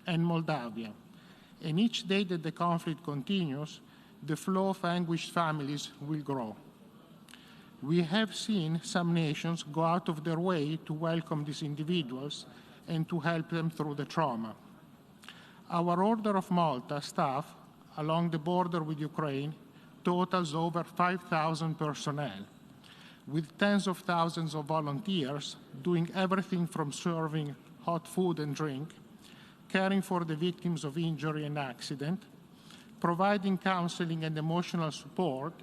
and Moldavia. And each day that the conflict continues, the flow of anguished families will grow. We have seen some nations go out of their way to welcome these individuals and to help them through the trauma. Our Order of Malta staff along the border with Ukraine totals over 5,000 personnel, with tens of thousands of volunteers doing everything from serving hot food and drink, caring for the victims of injury and accident, providing counseling and emotional support,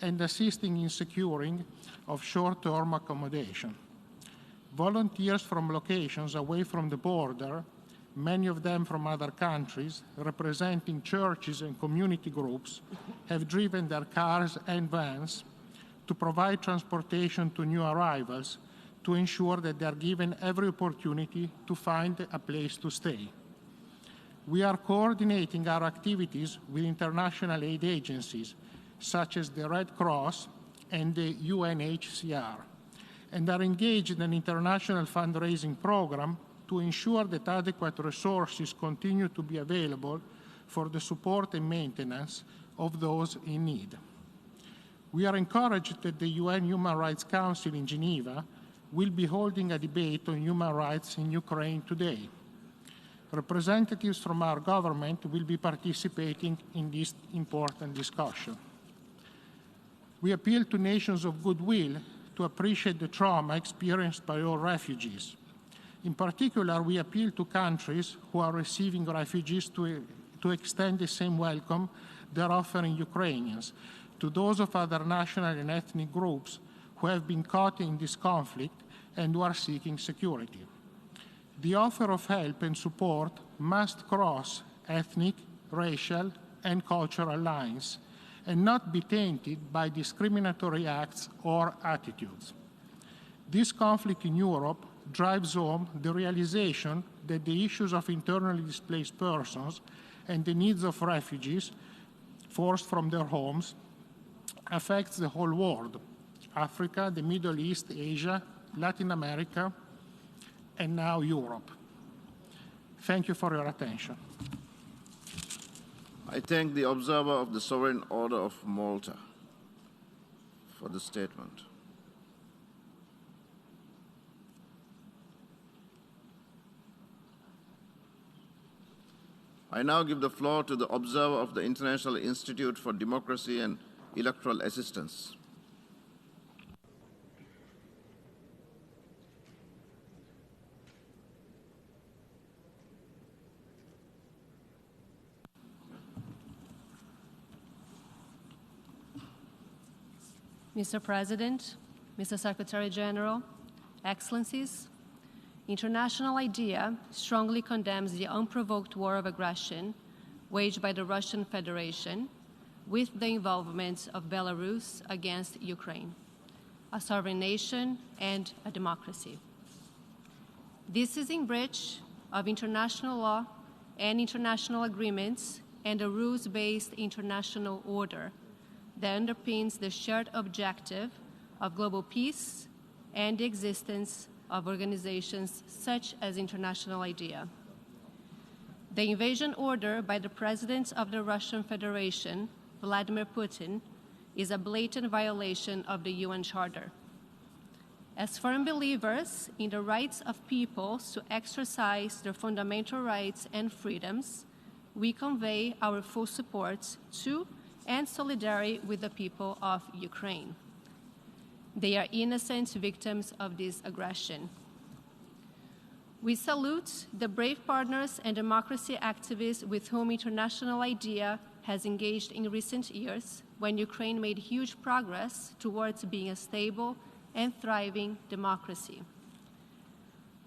and assisting in securing of short-term accommodation. Volunteers from locations away from the border, many of them from other countries, representing churches and community groups, have driven their cars and vans to provide transportation to new arrivals to ensure that they are given every opportunity to find a place to stay. We are coordinating our activities with international aid agencies, such as the Red Cross and the UNHCR, and are engaged in an international fundraising program to ensure that adequate resources continue to be available for the support and maintenance of those in need. We are encouraged that the UN Human Rights Council in Geneva will be holding a debate on human rights in Ukraine today. Representatives from our government will be participating in this important discussion. We appeal to nations of goodwill to appreciate the trauma experienced by all refugees. In particular, we appeal to countries who are receiving refugees to extend the same welcome they're offering Ukrainians to those of other national and ethnic groups who have been caught in this conflict and who are seeking security. The offer of help and support must cross ethnic, racial, and cultural lines and not be tainted by discriminatory acts or attitudes. This conflict in Europe drives home the realization that the issues of internally displaced persons and the needs of refugees forced from their homes affects the whole world: Africa, the Middle East, Asia, Latin America, and now Europe. Thank you for your attention. I thank the observer of the Sovereign Order of Malta for the statement. I now give the floor to the observer of the International Institute for Democracy and Electoral Assistance. Mr. President, Mr. Secretary General, Excellencies, International IDEA strongly condemns the unprovoked war of aggression waged by the Russian Federation with the involvement of Belarus against Ukraine, a sovereign nation and a democracy. This is in breach of international law and international agreements and a rules-based international order that underpins the shared objective of global peace and the existence of organizations such as International IDEA. The invasion order by the President of the Russian Federation, Vladimir Putin, is a blatant violation of the UN Charter. As firm believers in the rights of peoples to exercise their fundamental rights and freedoms, we convey our full support to and solidarity with the people of Ukraine. They are innocent victims of this aggression. We salute the brave partners and democracy activists with whom International IDEA has engaged in recent years when Ukraine made huge progress towards being a stable and thriving democracy.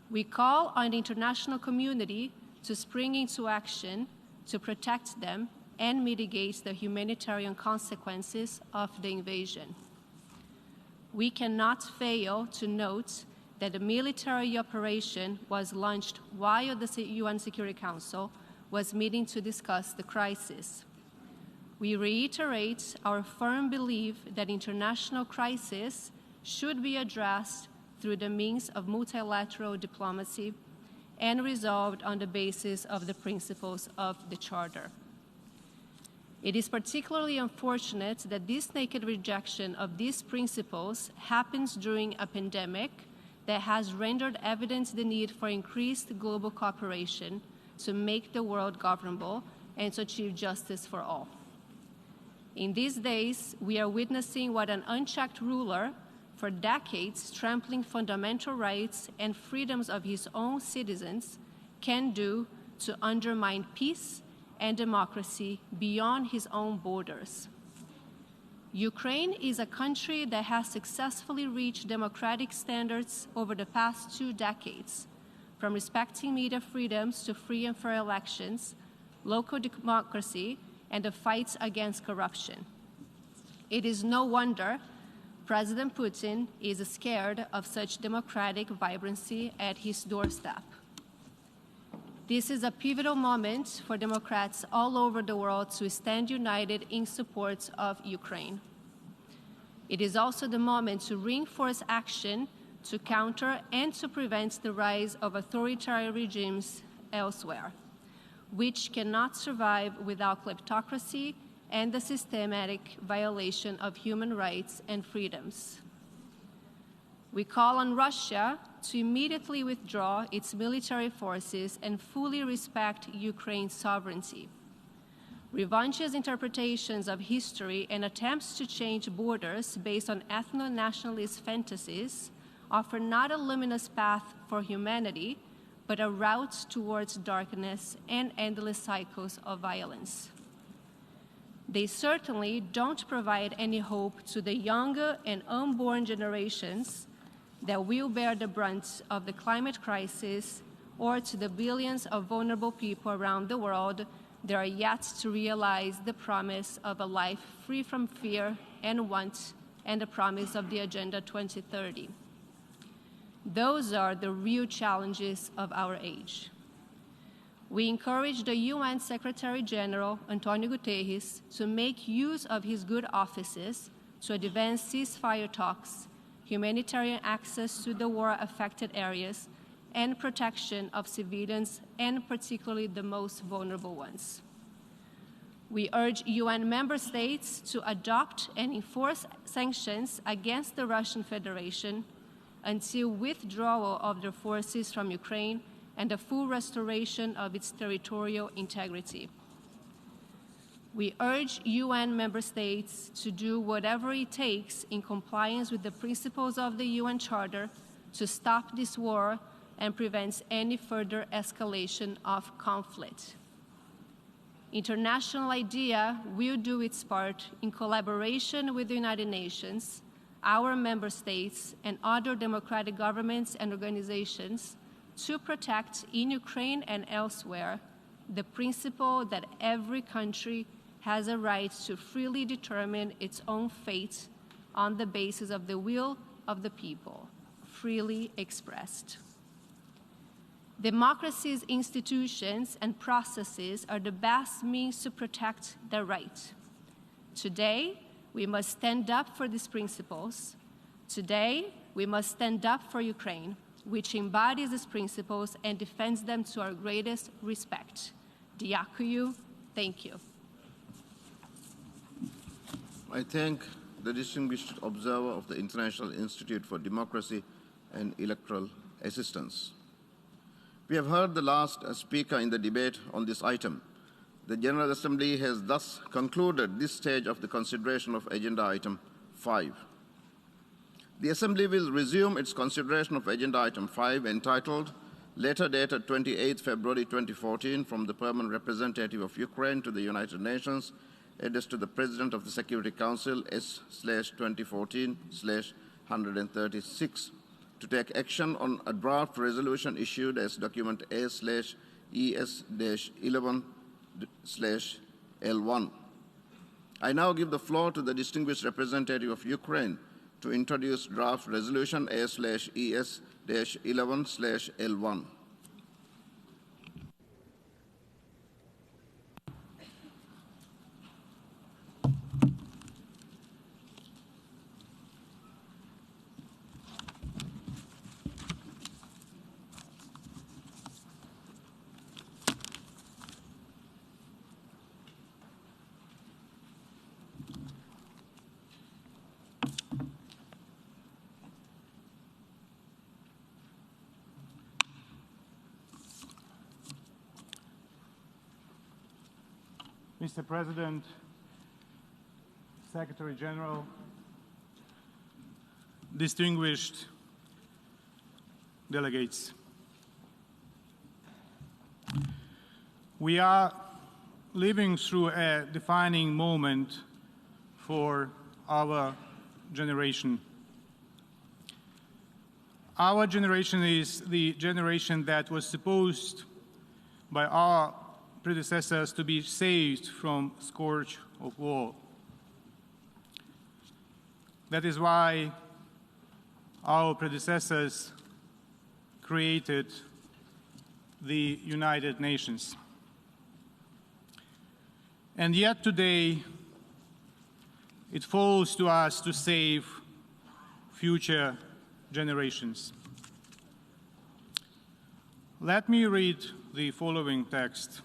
We call on the international community to spring into action to protect them and mitigate the humanitarian consequences of the invasion. We cannot fail to note that the military operation was launched while the UN Security Council was meeting to discuss the crisis. We reiterate our firm belief that international crises should be addressed through the means of multilateral diplomacy and resolved on the basis of the principles of the Charter. It is particularly unfortunate that this naked rejection of these principles happens during a pandemic that has rendered evident the need for increased global cooperation to make the world governable and to achieve justice for all. In these days, we are witnessing what an unchecked ruler, for decades trampling fundamental rights and freedoms of his own citizens, can do to undermine peace and democracy beyond his own borders. Ukraine is a country that has successfully reached democratic standards over the past 2 decades, from respecting media freedoms to free and fair elections, local democracy, and the fights against corruption. It is no wonder President Putin is scared of such democratic vibrancy at his doorstep. This is a pivotal moment for Democrats all over the world to stand united in support of Ukraine. It is also the moment to reinforce action to counter and to prevent the rise of authoritarian regimes elsewhere, which cannot survive without kleptocracy and the systematic violation of human rights and freedoms. We call on Russia to immediately withdraw its military forces and fully respect Ukraine's sovereignty. Revanchist interpretations of history and attempts to change borders based on ethno-nationalist fantasies offer not a luminous path for humanity, but a route towards darkness and endless cycles of violence. They certainly don't provide any hope to the younger and unborn generations that will bear the brunt of the climate crisis, or to the billions of vulnerable people around the world that are yet to realize the promise of a life free from fear and want, and the promise of the Agenda 2030. Those are the real challenges of our age. We encourage the UN Secretary General, Antonio Guterres, to make use of his good offices to advance ceasefire talks, humanitarian access to the war-affected areas, and protection of civilians, and particularly the most vulnerable ones. We urge UN member states to adopt and enforce sanctions against the Russian Federation until withdrawal of their forces from Ukraine and the full restoration of its territorial integrity. We urge UN member states to do whatever it takes in compliance with the principles of the UN Charter to stop this war and prevent any further escalation of conflict. International IDEA will do its part in collaboration with the United Nations, our member states, and other democratic governments and organizations to protect in Ukraine and elsewhere the principle that every country has a right to freely determine its own fate on the basis of the will of the people, freely expressed. Democracy's institutions and processes are the best means to protect their right. Today, we must stand up for these principles. Today, we must stand up for Ukraine, which embodies these principles and defends them to our greatest respect. Diakuyu, thank you. I thank the distinguished observer of the International Institute for Democracy and Electoral Assistance. We have heard the last speaker in the debate on this item. The General Assembly has thus concluded this stage of the consideration of Agenda Item 5. The Assembly will resume its consideration of Agenda Item 5, entitled Letter dated 28 February 2014 from the Permanent Representative of Ukraine to the United Nations, addressed to the President of the Security Council S/2014/136, to take action on a draft resolution issued as document A/ES-11/L1. I now give the floor to the distinguished representative of Ukraine to introduce draft resolution A/ES-11/L1. Mr. President, Secretary General, distinguished delegates. We are living through a defining moment for our generation. Our generation is the generation that was supposed by our predecessors to be saved from the scourge of war. That is why our predecessors created the United Nations. And yet today, it falls to us to save future generations. Let me read the following text.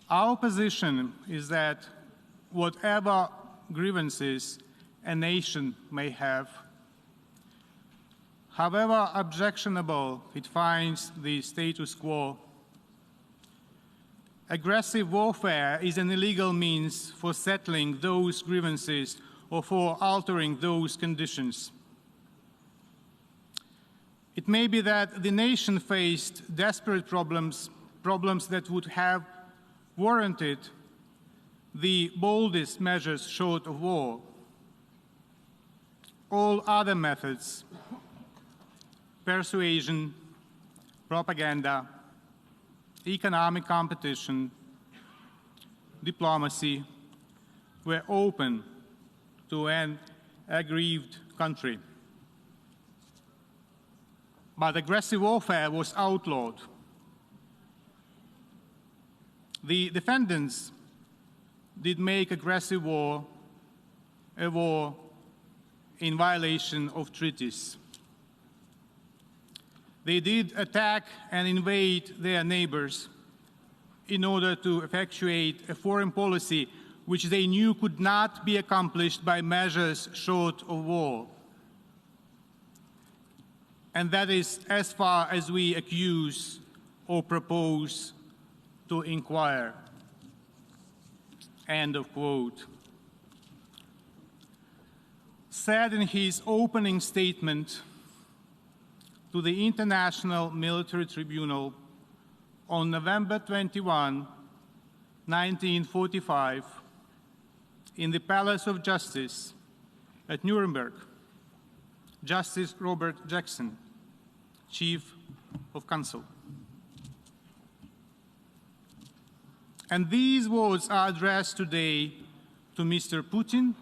Our position is that whatever grievances a nation may have, however objectionable it finds the status quo, aggressive warfare is an illegal means for settling those grievances or for altering those conditions. It may be that the nation faced desperate problems that would have warranted the boldest measures short of war. All other methods, persuasion, propaganda, economic competition, diplomacy, were open to an aggrieved country. But aggressive warfare was outlawed. The defendants did make aggressive war a war in violation of treaties. They did attack and invade their neighbors in order to effectuate a foreign policy which they knew could not be accomplished by measures short of war. And that is as far as we accuse or propose to inquire. End of quote. Said in his opening statement to the International Military Tribunal on November 21, 1945, in the Palace of Justice at Nuremberg, Justice Robert Jackson, Chief of Counsel. And these words are addressed today to Mr. Putin,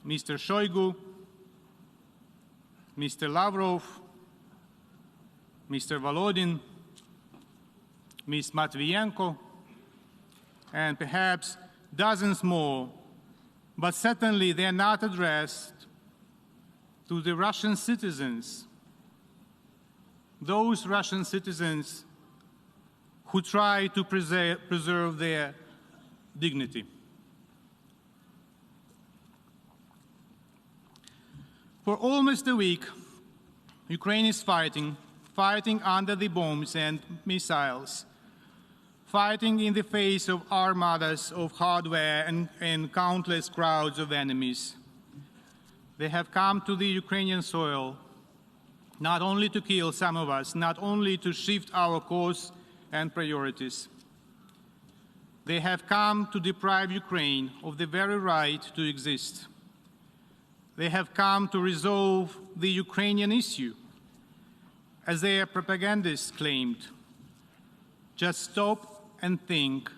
Mr. Shoigu, Mr. Lavrov, Mr. Volodin, Ms. Matvienko, and perhaps dozens more, but certainly they are not addressed to the Russian citizens, those Russian citizens who try to preserve their dignity. For almost a week, Ukraine is fighting under the bombs and missiles, fighting in the face of armadas of hardware and countless crowds of enemies. They have come to the Ukrainian soil not only to kill some of us, not only to shift our course and priorities. They have come to deprive Ukraine of the very right to exist. They have come to resolve the Ukrainian issue, as their propagandists claimed. Just stop and think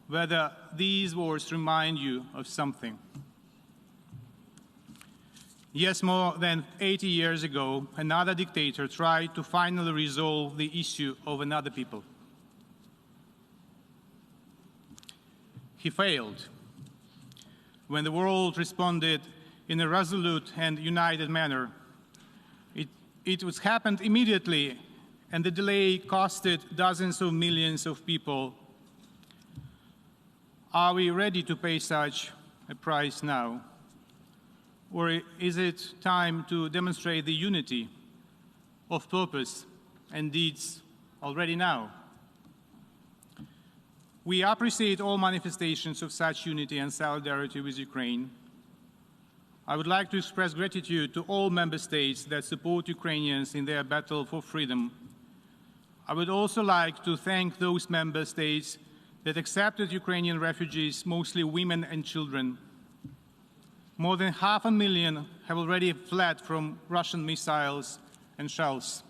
whether these words remind you of something. Yes, more than 80 years ago, another dictator tried to finally resolve the issue of another people. He failed. When the world responded in a resolute and united manner, it was happened immediately, and the delay costed dozens of millions of people. Are we ready to pay such a price now? Or is it time to demonstrate the unity of purpose and deeds already now? We appreciate all manifestations of such unity and solidarity with Ukraine. I would like to express gratitude to all member states that support Ukrainians in their battle for freedom. I would also like to thank those member states that accepted Ukrainian refugees, mostly women and children. More than 500,000 have already fled from Russian missiles and shells.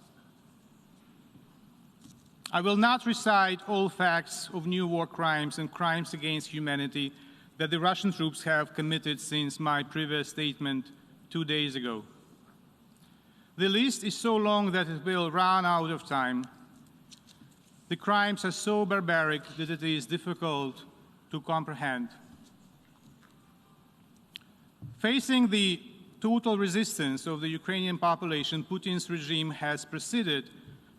I will not recite all facts of new war crimes and crimes against humanity that the Russian troops have committed since my previous statement 2 days ago. The list is so long that it will run out of time. The crimes are so barbaric that it is difficult to comprehend. Facing the total resistance of the Ukrainian population, Putin's regime has proceeded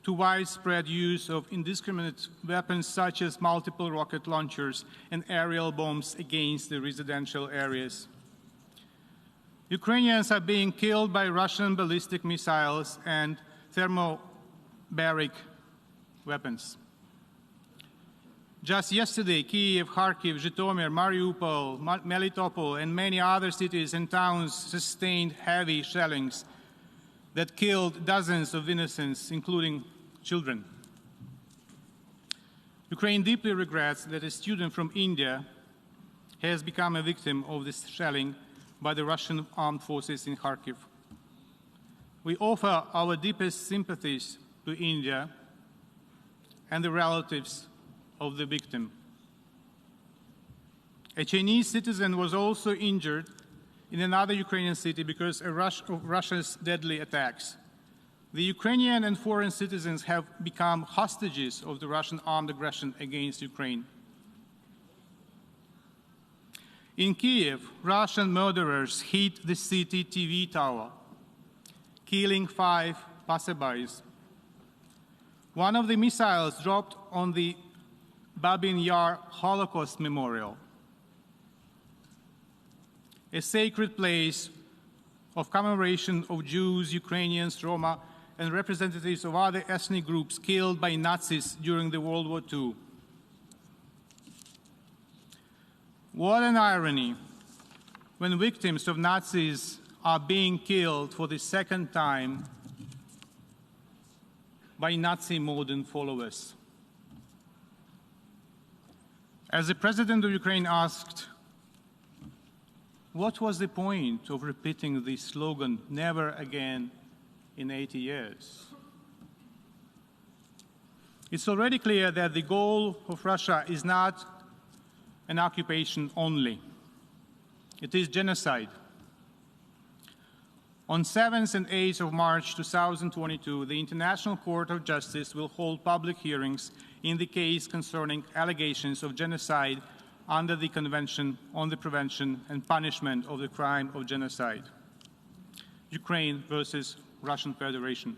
to widespread use of indiscriminate weapons such as multiple rocket launchers and aerial bombs against the residential areas. Ukrainians are being killed by Russian ballistic missiles and thermobaric weapons. Just yesterday, Kyiv, Kharkiv, Zhytomyr, Mariupol, Melitopol, and many other cities and towns sustained heavy shellings that killed dozens of innocents, including children. Ukraine deeply regrets that a student from India has become a victim of this shelling by the Russian armed forces in Kharkiv. We offer our deepest sympathies to India and the relatives of the victim. A Chinese citizen was also injured in another Ukrainian city because of Russia's deadly attacks. The Ukrainian and foreign citizens have become hostages of the Russian armed aggression against Ukraine. In Kyiv, Russian murderers hit the city TV tower, killing 5 passerbys. One of the missiles dropped on the Babin Yar Holocaust Memorial, a sacred place of commemoration of Jews, Ukrainians, Roma, and representatives of other ethnic groups killed by Nazis during the World War II. What an irony when victims of Nazis are being killed for the second time by Nazi modern followers. As the President of Ukraine asked, what was the point of repeating the slogan, never again, in 80 years? It's already clear that the goal of Russia is not an occupation only. It is genocide. On 7th and 8th of March 2022, the International Court of Justice will hold public hearings in the case concerning allegations of genocide under the Convention on the Prevention and Punishment of the Crime of Genocide, Ukraine versus Russian Federation.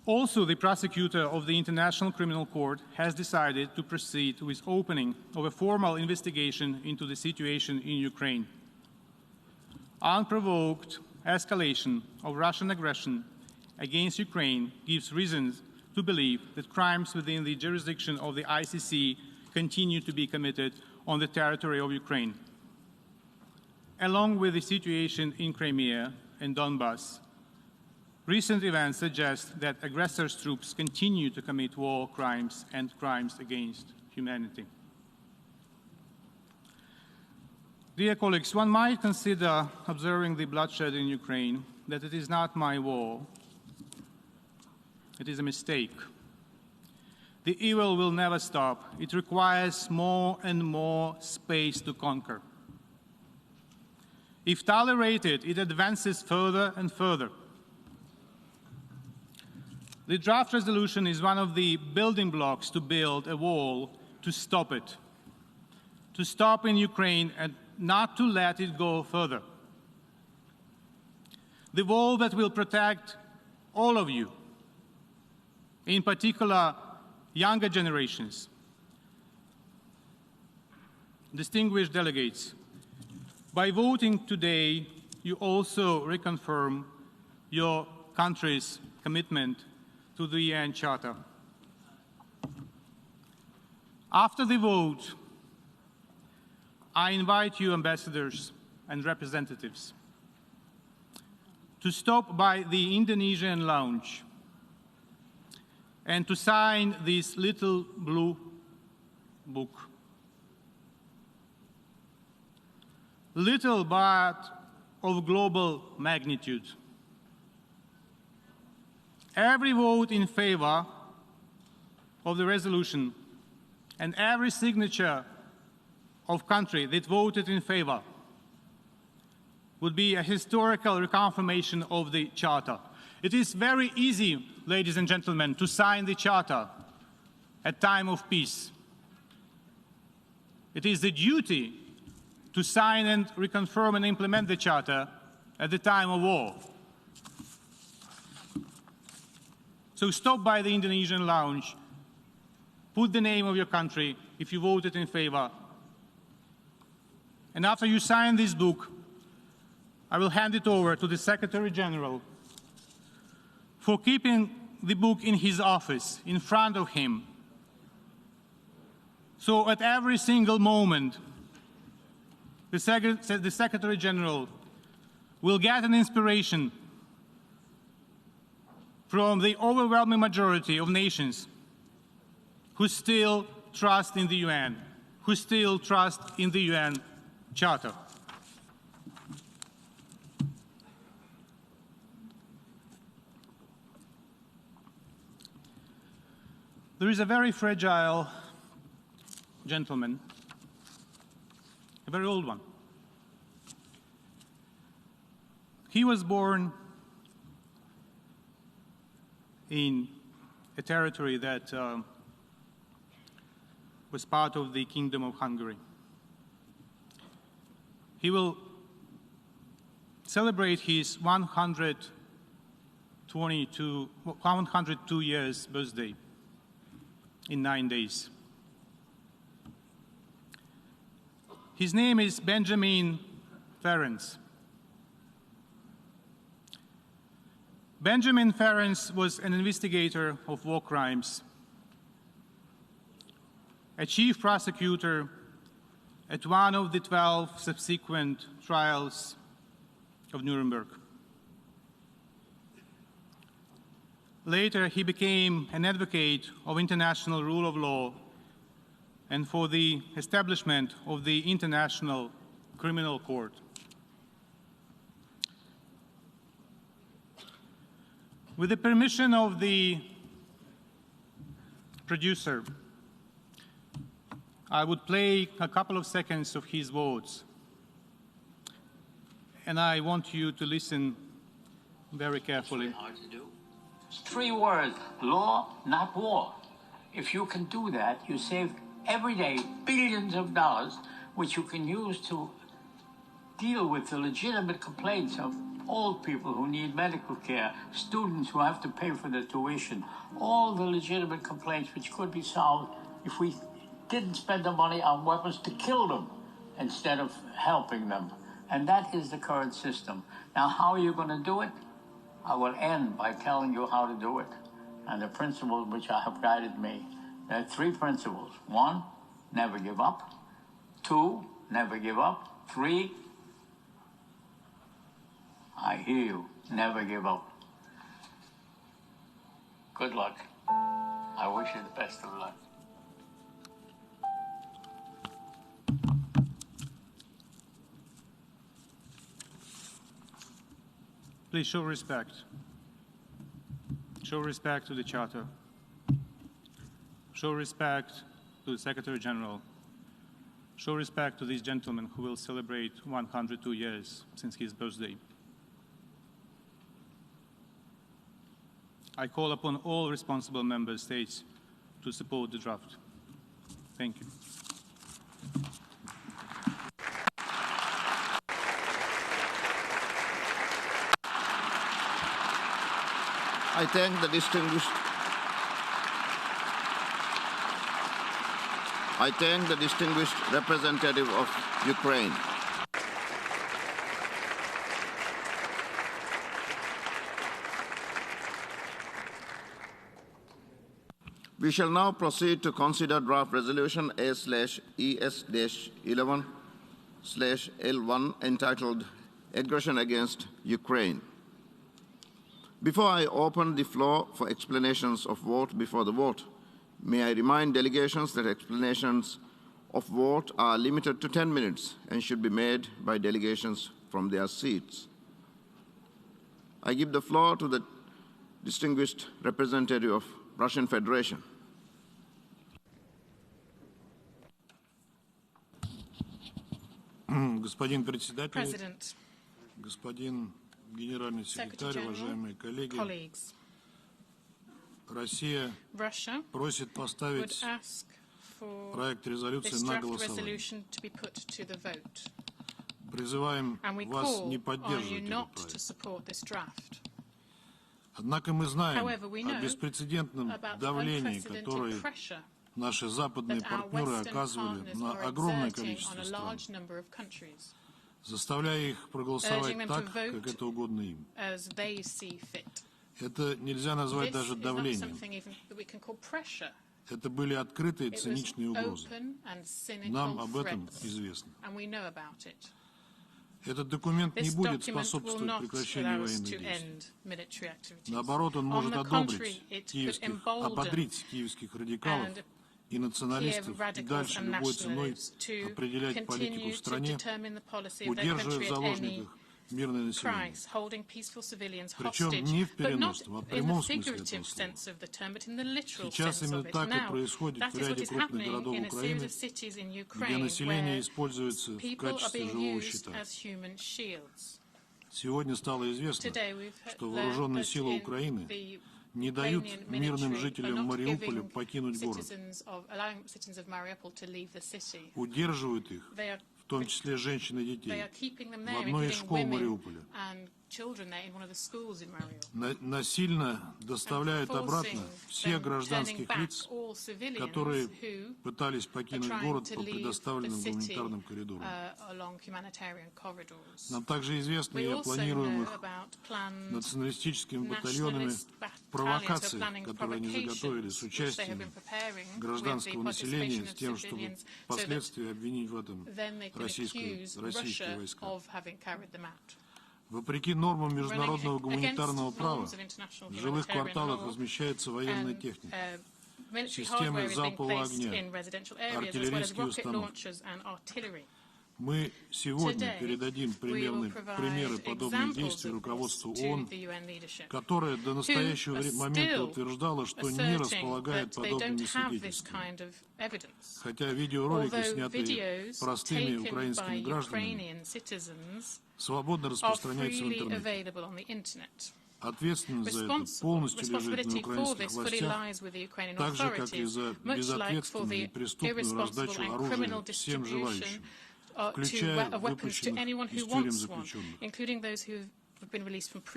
Also, the prosecutor of the International Criminal Court has decided to proceed with opening of a formal investigation into the situation in Ukraine. Unprovoked escalation of Russian aggression against Ukraine gives reasons to believe that crimes within the jurisdiction of the ICC continue to be committed on the territory of Ukraine. Along with the situation in Crimea and Donbass, recent events suggest that aggressors' troops continue to commit war crimes and crimes against humanity. Dear colleagues, one might consider observing the bloodshed in Ukraine that it is not my war. It is a mistake. The evil will never stop. It requires more and more space to conquer. If tolerated, it advances further and further. The draft resolution is one of the building blocks to build a wall to stop it, to stop in Ukraine and not to let it go further. The wall that will protect all of you, in particular younger generations. Distinguished delegates, by voting today, you also reconfirm your country's commitment to the UN Charter. After the vote, I invite you, ambassadors and representatives, to stop by the Indonesian lounge and to sign this little blue book. Little but of global magnitude. Every vote in favor of the resolution and every signature of country that voted in favor would be a historical reconfirmation of the Charter. It is very easy, ladies and gentlemen, to sign the Charter at time of peace. It is the duty to sign and reconfirm and implement the Charter at the time of war. So stop by the Indonesian lounge, put the name of your country if you voted in favor, and after you sign this book, I will hand it over to the Secretary General for keeping the book in his office, in front of him. So at every single moment, the Secretary General will get an inspiration from the overwhelming majority of nations who still trust in the UN, who still trust in the UN Charter. There is a very fragile gentleman, a very old one. He was born in a territory that was part of the Kingdom of Hungary. He will celebrate his 102 years birthday in 9 days. His name is Benjamin Ferenc. Benjamin Ferenc was an investigator of war crimes, a chief prosecutor at one of the 12 subsequent trials of Nuremberg. Later, he became an advocate of international rule of law and for the establishment of the International Criminal Court. With the permission of the producer, I would play a couple of seconds of his words, and I want you to listen very carefully. Hard to do. 3 words: law, not war. If you can do that, you save every day billions of dollars, which you can use to deal with the legitimate complaints of old people who need medical care, students who have to pay for their tuition, all the legitimate complaints which could be solved if we didn't spend the money on weapons to kill them instead of helping them. And that is the current system. Now, how are you going to do it? I will end by telling you how to do it and the principles which have guided me. There are 3 principles. 1, never give up. 2, never give up. 3, I hear you, never give up. Good luck. I wish you the best of luck. Please show respect. Show respect to the Charter. Show respect to the Secretary General. Show respect to this gentleman who will celebrate 102 years since his birthday. I call upon all responsible member states to support the draft. Thank you. I thank the distinguished representative of Ukraine. We shall now proceed to consider draft resolution A/ES-11/L1 entitled Aggression Against Ukraine. Before I open the floor for explanations of vote before the vote, may I remind delegations that explanations of vote are limited to 10 minutes and should be made by delegations from their seats. I give the floor to the distinguished representative of Russian Federation. Господин председатель, President, господин генеральный секретарь, уважаемые коллеги, colleagues, Россия Russia просит would поставить ask for проект резолюции this на draft голосование. resolution to be put to the vote. Призываем And we вас call не on you поддерживать этот not to проект. support this draft. Однако мы знаем However, we о know беспрецедентном about the давлении, unprecedented которое pressure наши западные that our партнеры Western оказывали partners на are огромное exerting количество on a стран, large number of countries, заставляя их urging проголосовать them to так, vote как это угодно им. as they see fit. Это нельзя назвать This даже is not давлением. something even that we can call pressure. Это были открытые It was циничные угрозы. open and Нам cynical об этом threats, известно. and we know about it. Этот документ не This будет document will способствовать not прекращению allow us военных to действий. end military activities. Наоборот, он может On the одобрить contrary, it could киевских, embolden ободрить киевских радикалов and и националистов Kiev и radicals дальше and любой ценой nationalists to определять политику continue в to стране, determine the policy of their удерживая в country at any заложниках мирное население. price, holding peaceful civilians Причем hostage, не в but not переносном, а в in the прямом смысле этого figurative слова. sense of the term, but in the literal Сейчас sense именно of it. так и Now, происходит that в is what ряде is крупных happening городов in a series Украины, of cities in где Ukraine, население where используется в people are качестве being живого used щита. as human shields. Сегодня стало известно, Today we've что learned вооруженные that силы in Украины the не дают Ukrainian мирным military are жителям not Мариуполя giving покинуть город, allowing citizens of Mariupol to leave the city. удерживают их, They are в том числе женщин и They детей, are keeping them в there, одной из including школ women Мариуполя. and children there in one of the schools in Mariupol. Насильно доставляют обратно всех гражданских лиц, которые пытались покинуть город по предоставленным гуманитарным коридорам. Нам также известно и о планируемых националистическими батальонами провокаций, которые они заготовили с участием гражданского населения с тем, чтобы впоследствии обвинить в этом российские войска. Вопреки нормам международного гуманитарного права, в жилых кварталах размещается военная техника, системы залпового огня, артиллерийские установки. Мы сегодня передадим примеры подобных действий руководству ООН, которое до настоящего момента утверждало, что не располагает подобными свидетельствами. Хотя видеоролики, снятые простыми украинскими гражданами, свободно распространяются в интернете. Ответственность за это полностью лежит на украинских властях, так же, как и за безответственную и преступную раздачу оружия всем желающим, включая выпущенных из тюрем заключенных,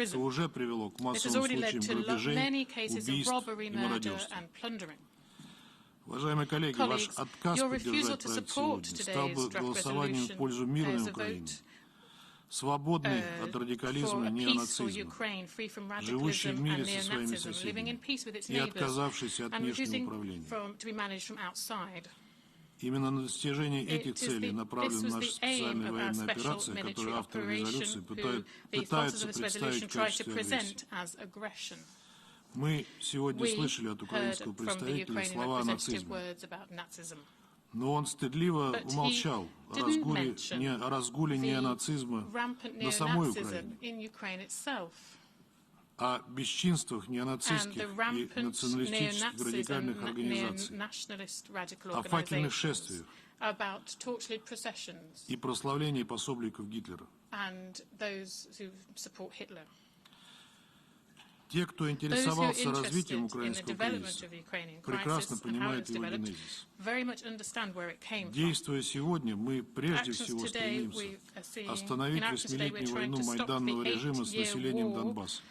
что уже привело к массовым случаям грабежей, убийств и мародерства. Уважаемые коллеги, ваш отказ поддержать проект сегодня стал бы голосованием в пользу мирной Украины, свободной от радикализма и неонацизма, живущей в мире со своими соседями и отказавшейся от внешнего управления. Именно на достижение этих целей направлена наша специальная военная операция, которую авторы резолюции пытаются представить в качестве агрессии. Мы сегодня слышали от украинского представителя слова о нацизме, но он стыдливо умолчал о разгуле неонацизма на самой Украине, о бесчинствах неонацистских и националистических радикальных организаций, о факельных шествиях и прославлении пособников Гитлера. Те, кто интересовался развитием украинского кризиса, прекрасно понимают его генезис. Действуя сегодня, мы прежде всего стремимся остановить 8-летнюю войну майданного режима с населением Донбасса,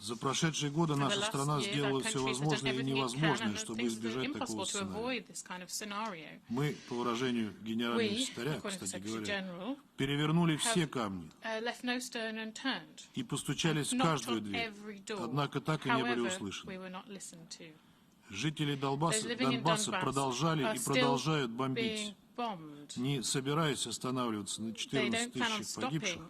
За прошедшие годы наша страна сделала все возможное и невозможное, чтобы избежать такого сценария. Мы, по выражению генерального секретаря, кстати говоря, перевернули все камни и постучались в каждую дверь, однако так и не были услышаны. Жители Донбасса продолжали и продолжают бомбить, не собираясь останавливаться на 14 тысячах погибших,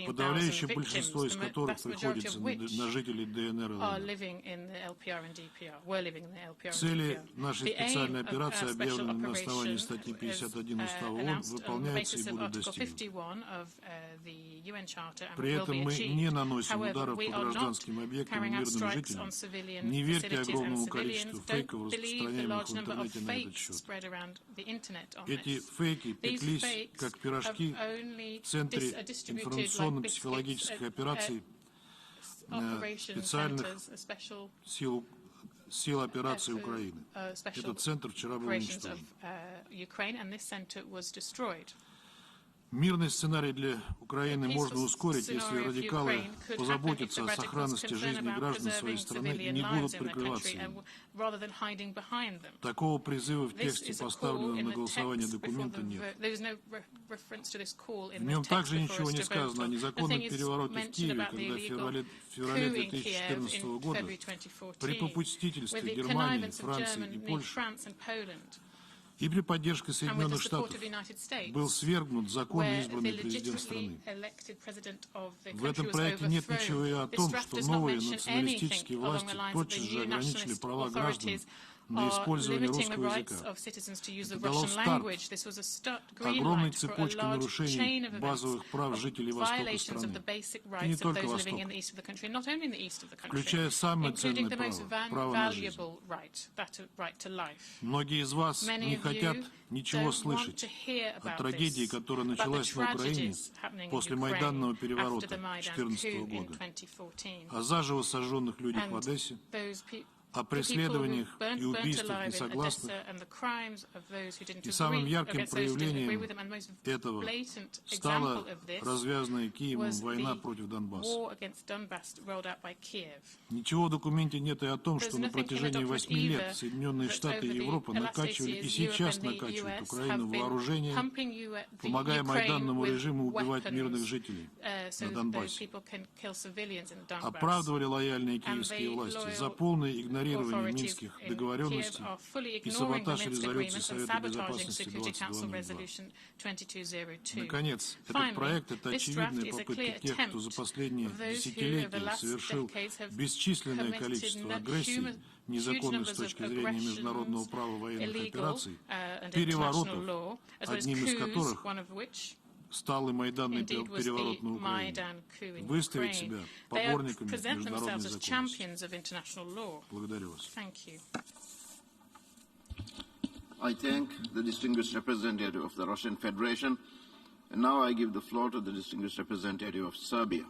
подавляющее большинство из которых приходится на жителей ДНР и ЛНР. Цели нашей специальной операции, объявленные на основании статьи 51 Устава ООН, выполняются и будут достигнуты. При этом мы не наносим ударов по гражданским объектам и мирным жителям. Не верьте огромному количеству фейков, распространяемых в интернете на этот счет. Эти фейки пеклись, как пирожки, в Центре информационно-психологических операций специальных сил операции Украины. Этот центр вчера был уничтожен. Мирный сценарий для Украины можно ускорить, если радикалы позаботятся о сохранности жизни граждан своей страны и не будут прикрываться им. Такого призыва в тексте поставленного на голосование документа нет. В нем также ничего не сказано о незаконном перевороте в Киеве, когда в феврале 2014 года при попустительстве Германии, Франции и Польши и при поддержке Соединенных Штатов был свергнут законно избранный президент страны. В этом проекте нет ничего и о том, что новые националистические власти тотчас же ограничили права граждан на использование русского языка. Это дало старт огромной цепочке нарушений базовых прав жителей Востока страны, и не только Востока, включая самое ценное право на жизнь. Многие из вас не хотят ничего слышать о трагедии, которая началась на Украине после Майданного переворота 2014 года, о заживо сожженных людях в Одессе, о преследованиях и убийствах несогласных, и самым ярким проявлением этого стала развязанная Киевом война против Донбасса. Ничего в документе нет и о том, что на протяжении 8 лет Соединенные Штаты и Европа накачивали и сейчас накачивают Украину вооружением, помогая майданному режиму убивать мирных жителей на Донбассе. Оправдывали лояльные киевские власти за полное игнорирование минских договоренностей и саботаж резолюции Совета Безопасности 2202. Наконец, этот проект — это очевидная попытка тех, кто за последние десятилетия совершил бесчисленное количество агрессий, незаконных с точки зрения международного права военных операций, переворотов, одним из которых стал и майданный переворот на Украине, выставить себя поборниками международной законности. Благодарю вас. I thank the distinguished representative of the Russian Federation, and now I give the floor to the distinguished representative of Serbia.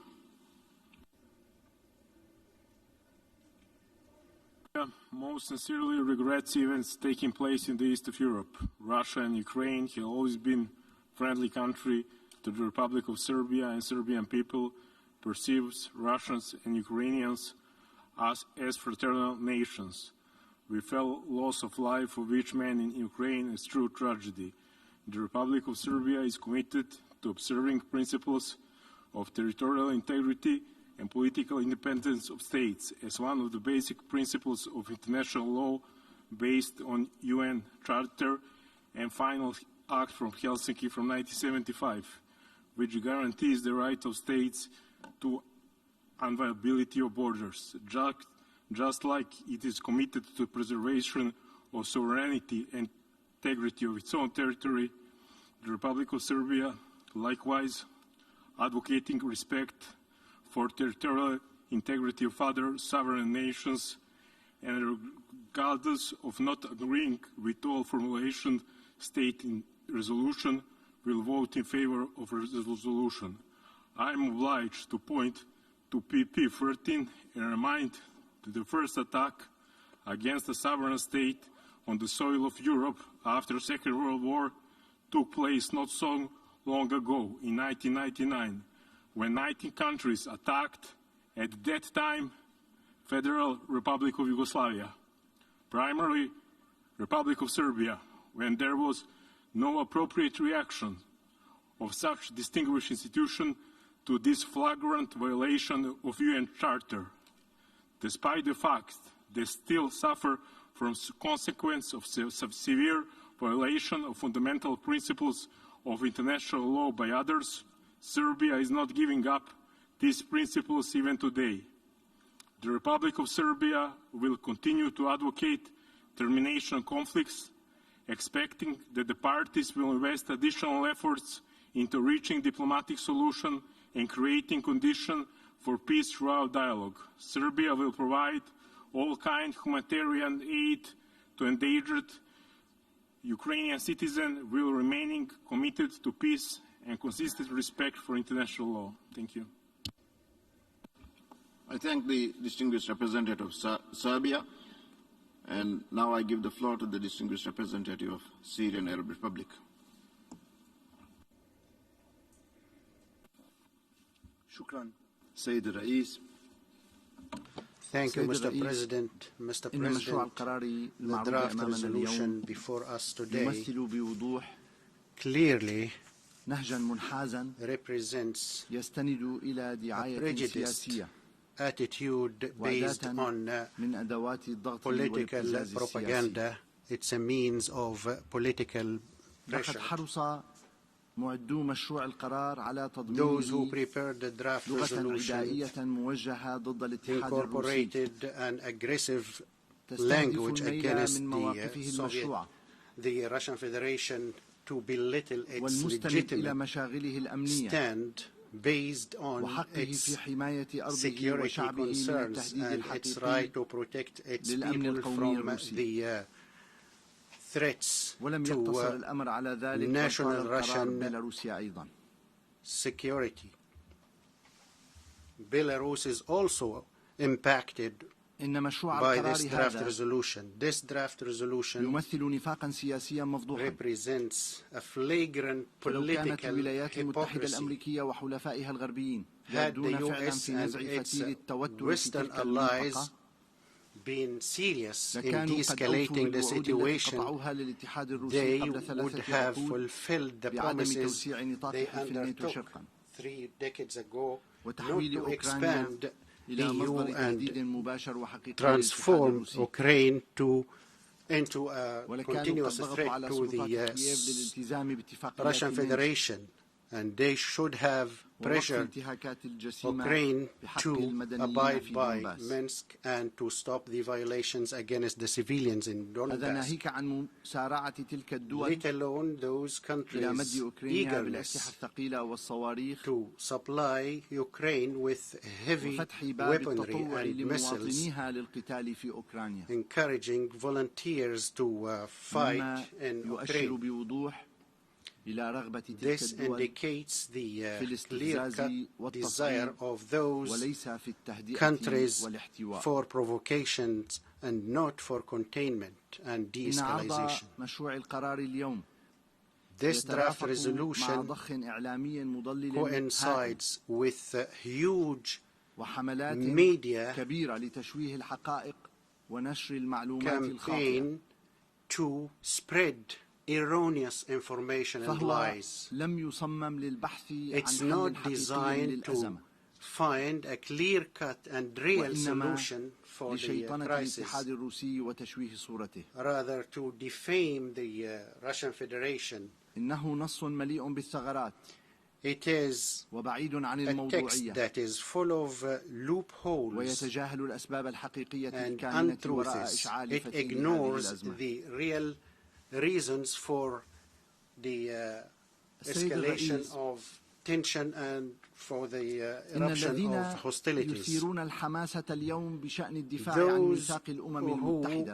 Most sincerely regrets events taking place in the east of Europe. Russia and Ukraine have always been friendly country to the Republic of Serbia, and Serbian people perceives Russians and Ukrainians as fraternal nations. We felt loss of life of each man in Ukraine is true tragedy. The Republic of Serbia is committed to observing principles of territorial integrity and political independence of states as one of the basic principles of international law based on UN Charter and final Act from Helsinki from 1975, which guarantees the right of states to inviolability of borders, just like it is committed to preservation of sovereignty and integrity of its own territory. The Republic of Serbia, likewise, advocating respect for territorial integrity of other sovereign nations, and regardless of not agreeing with all formulation stated in resolution, will vote in favor of the resolution. I am obliged to point to PP 13 and remind that the first attack against a sovereign state on the soil of Europe after the Second World War took place not so long ago, in 1999, when 19 countries attacked. At that time, Federal Republic of Yugoslavia, primarily Republic of Serbia, when there was no appropriate reaction of such distinguished institution to this flagrant violation of UN Charter, despite the fact they still suffer from consequence of severe violation of fundamental principles of international law by others, Serbia is not giving up these principles even today. The Republic of Serbia will continue to advocate termination of conflicts, expecting that the parties will invest additional efforts into reaching diplomatic solution and creating conditions for peace throughout dialogue. Serbia will provide all kinds of humanitarian aid to endangered Ukrainian citizens while remaining committed to peace and consistent respect for international law. Thank you. I thank the distinguished representative of Serbia, and now I give the floor to the distinguished representative of Syrian Arab Republic. شكرا سيد الرئيس. Thank you, Mr. President. Mr. President, the draft resolution before us today clearly represents a prejudiced attitude based on political propaganda. It's a means of political pressure. Those who prepared the draft resolution incorporated an aggressive language against the Russian Federation to belittle its legitimate stand based on its security concerns and its right to protect its people from the threats to national Russian security. Belarus is also impacted by this draft resolution. This draft resolution represents a flagrant political hypocrisy. Had the US and its Western allies been serious in de-escalating the situation, they would have fulfilled the promises they undertook 3 decades ago not to expand the EU and transform Ukraine into a continuous threat to the Russian Federation. And they should have pressured Ukraine to abide by Minsk and to stop the violations against the civilians in Donbass, let alone those countries' eagerness to supply Ukraine with heavy weaponry and missiles, encouraging volunteers to fight in Ukraine. This indicates the clear-cut desire of those countries for provocations and not for containment and de-escalation. This draft resolution coincides with a huge media campaign to spread erroneous information and lies. It's not designed to find a clear-cut and real solution for the crisis, rather to defame the Russian Federation. It is a text that is full of loopholes and untruths. It ignores the real reasons for the escalation of tension and for the eruption of hostilities. Those who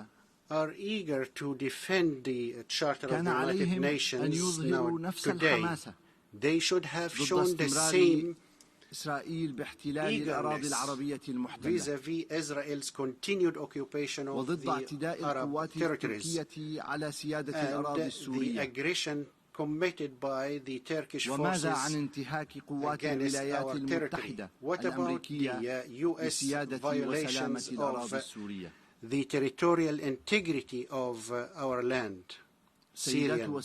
are eager to defend the Charter of the United Nations now today, they should have shown the same eagerness vis-à-vis Israel's continued occupation of the Arab territories and the aggression committed by the Turkish forces وماذا عن انتهاك قوات الولايات المتحدة الأمريكية لسيادة وسلامة الأراضي السورية؟ The territorial integrity of our land, Syrian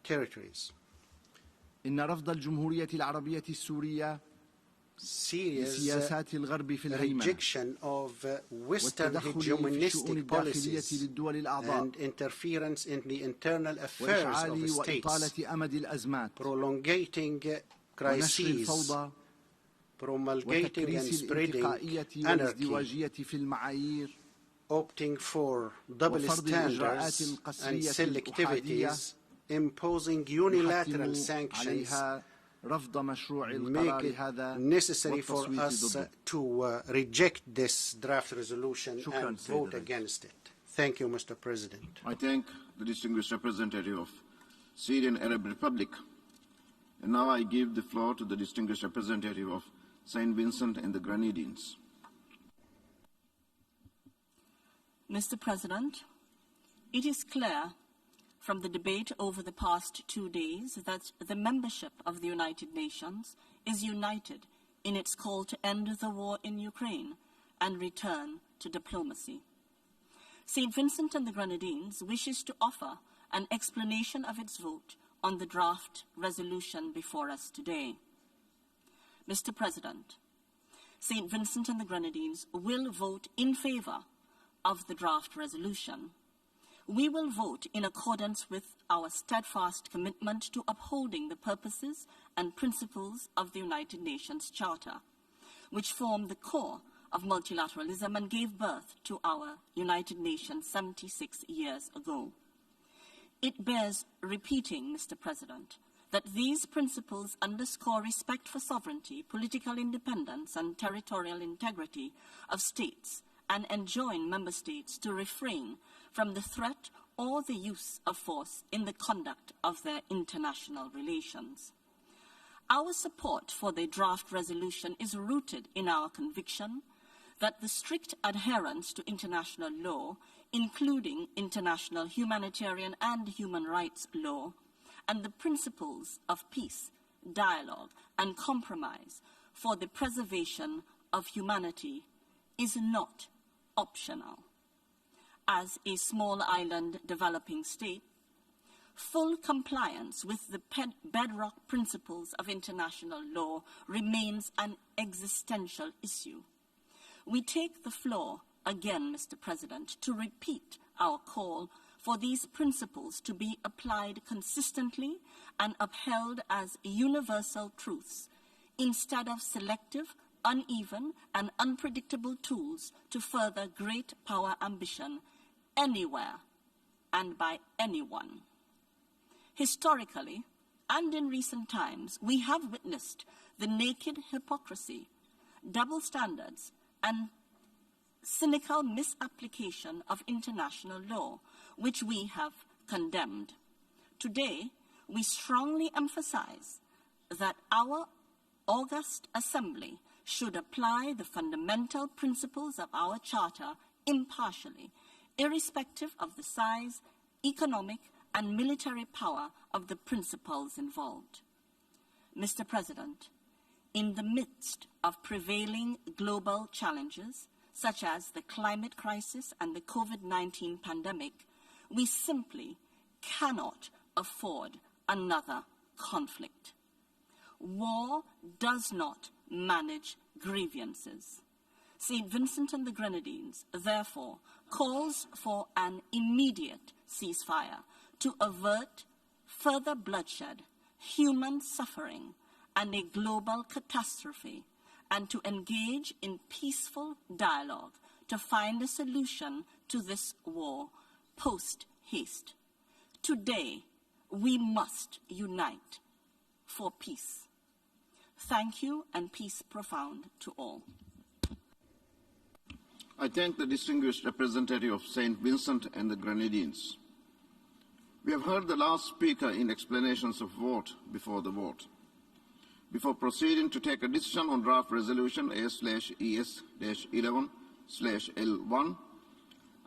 territories. إن رفض الجمهورية العربية السورية لسياسات الغرب في الهيمنة والتدخل في الشؤون الداخلية للدول الأعضاء وإشعال وإطالة أمد الأزمات ونشر الفوضى وتكريس الانتقائية والازدواجية في المعايير وفرض الإجراءات القسرية الأحادية sanctions رفض مشروع القرار هذا necessary for us to reject this draft resolution and vote against it. Thank you, Mr. President. I thank the distinguished representative of Syrian Arab Republic. And now I give the floor to the distinguished representative of St. Vincent and the Grenadines. Mr. President, it is clear from the debate over the past 2 days that the membership of the United Nations is united in its call to end the war in Ukraine and return to diplomacy. St. Vincent and the Grenadines wishes to offer an explanation of its vote on the draft resolution before us today. Mr. President, St. Vincent and the Grenadines will vote in favor of the draft resolution. We will vote in accordance with our steadfast commitment to upholding the purposes and principles of the United Nations Charter, which form the core of multilateralism and gave birth to our United Nations 76 years ago. It bears repeating, Mr. President, that these principles underscore respect for sovereignty, political independence, and territorial integrity of states and enjoin member states to refrain from the threat or the use of force in the conduct of their international relations. Our support for the draft resolution is rooted in our conviction that the strict adherence to international law, including international humanitarian and human rights law, and the principles of peace, dialogue, and compromise for the preservation of humanity is not optional. As a small island developing state, full compliance with the bedrock principles of international law remains an existential issue. We take the floor again, Mr. President, to repeat our call for these principles to be applied consistently and upheld as universal truths instead of selective, uneven, and unpredictable tools to further great power ambition anywhere and by anyone. Historically, and in recent times, we have witnessed the naked hypocrisy, double standards, and cynical misapplication of international law, which we have condemned. Today, we strongly emphasize that our august assembly should apply the fundamental principles of our charter impartially, irrespective of the size, economic, and military power of the principles involved. Mr. President, in the midst of prevailing global challenges, such as the climate crisis and the COVID-19 pandemic, we simply cannot afford another conflict. War does not manage grievances. St. Vincent and the Grenadines, therefore, calls for an immediate ceasefire to avert further bloodshed, human suffering, and a global catastrophe, and to engage in peaceful dialogue to find a solution to this war post-haste. Today, we must unite for peace. Thank you, and peace profound to all. I thank the distinguished representative of St. Vincent and the Grenadines. We have heard the last speaker in explanations of vote before the vote. Before proceeding to take a decision on draft resolution A/ES-11/L1,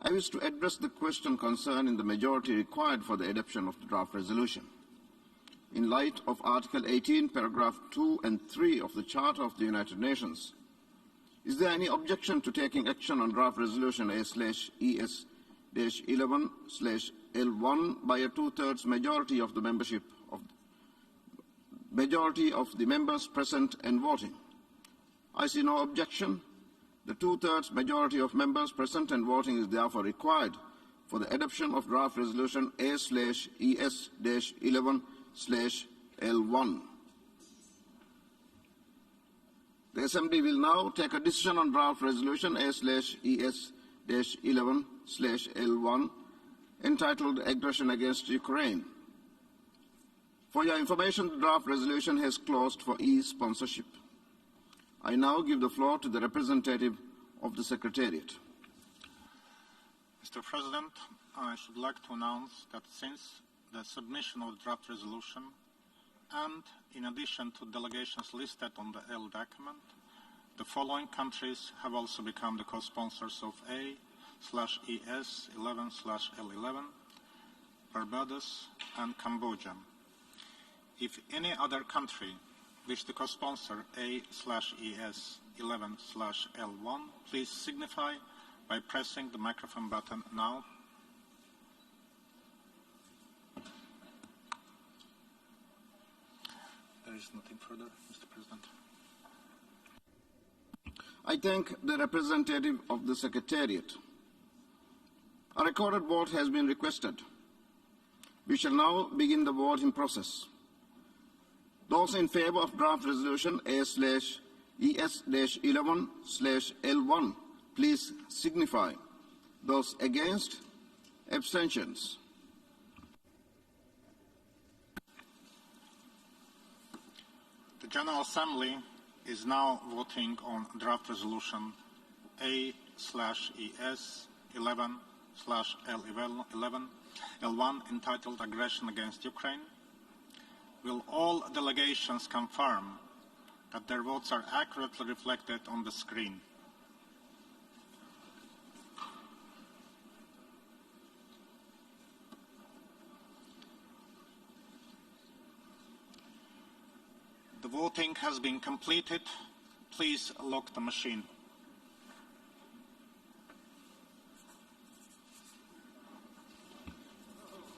I wish to address the question concerning the majority required for the adoption of the draft resolution. in light of Article 18, paragraph 2 and 3 of the Charter of the United Nations. Is there any objection to taking action on draft resolution A/ES-11/L1 by a two-thirds majority of the members present and voting? I see no objection. The two-thirds majority of members present and voting is therefore required for the adoption of draft resolution A/ES-11/L1. The Assembly will now take a decision on draft resolution A/ES-11/L1 entitled Aggression Against Ukraine. For your information, the draft resolution has closed for e-sponsorship. I now give the floor to the representative of the Secretariat. Mr. President, I should like to announce that since the submission of the draft resolution and in addition to delegations listed on the L document, the following countries have also become the co-sponsors of A/ES-11/L11, Barbados and Cambodia. If any other country wish to co-sponsor A/ES-11/L1, please signify by pressing the microphone button now. There is nothing further, Mr. President. I thank the representative of the Secretariat. A recorded vote has been requested. We shall now begin the voting process. Those in favor of draft resolution A/ES-11/L1, please signify. Those against, abstentions. The General Assembly is now voting on draft resolution A/ES-11/L1 entitled Aggression Against Ukraine. Will all delegations confirm that their votes are accurately reflected on the screen? The voting has been completed. Please lock the machine.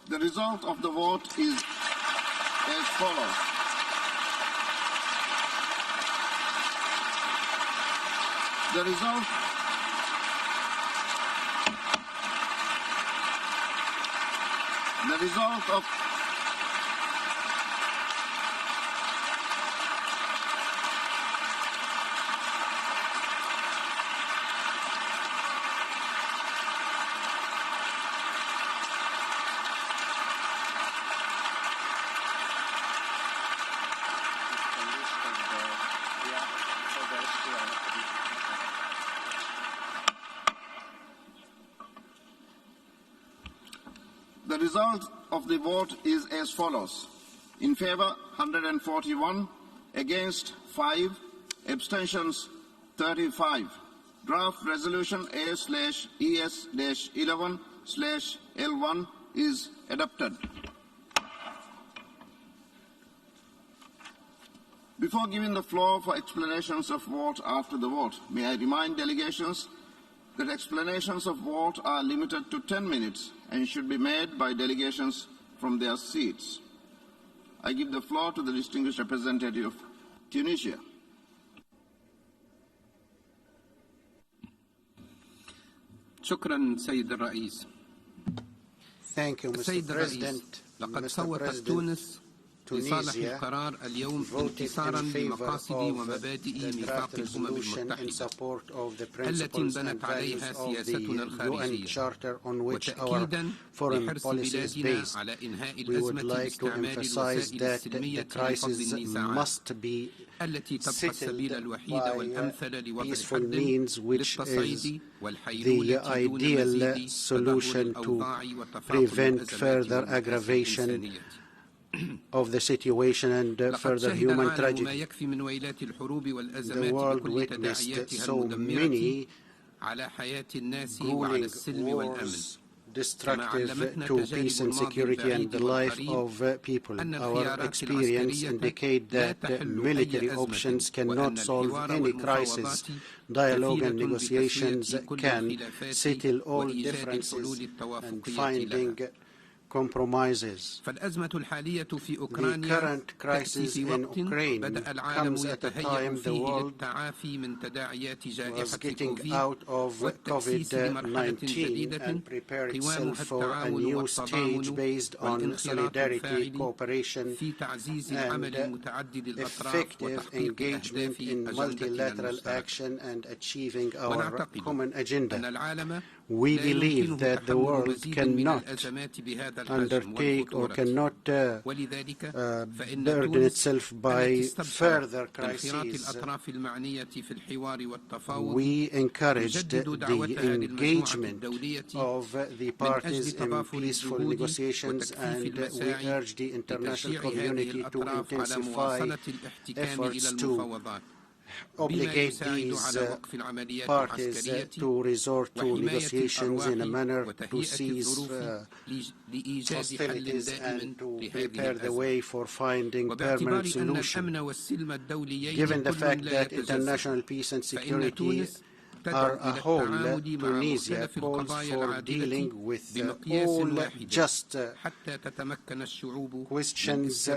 The result of the vote is as follows. The result of The result of the vote is as follows. In favor, 141, against 5, abstentions 35. Draft resolution A/ES-11/L1 is adopted. Before giving the floor for explanations of vote after the vote, may I remind delegations that explanations of vote are limited to 10 minutes and should be made by delegations from their seats. I give the floor to the distinguished representative of Tunisia. شكرا سيد الرئيس. Thank you, Mr. سيد الرئيس، لقد صوتت تونس لصالح القرار اليوم انتصارا لمقاصد ومبادئ ميثاق الأمم المتحدة التي انبنت عليها سياستنا الخارجية، وتأكيدا لحرص بلادنا على إنهاء الأزمة باستعمال الوسائل السلمية لفض النزاعات التي تبقى السبيل الوحيد والأمثل لوضع حد للتصعيد والحيلولة دون مزيد تدهور الأوضاع وتفاقم الأزمات of the situation and further human tragedy. The world witnessed so many grueling wars destructive to peace and security and the life of people. Our experience indicates that military options cannot solve any crisis. Dialogue and negotiations can settle all differences and finding compromises. The current crisis in Ukraine comes at a time the world was getting out of COVID-19 and prepared itself for a new stage based on solidarity, cooperation, and effective engagement in multilateral action and achieving our common agenda. We believe that the world cannot undertake or cannot burden itself by further crises. We encouraged the engagement of the parties in peaceful negotiations, and we urge the international community to intensify efforts to obligate these parties to resort to negotiations in a manner to cease hostilities and to prepare the way for finding permanent solution. Given the fact that international peace and security are a whole, Tunisia calls for dealing with all just questions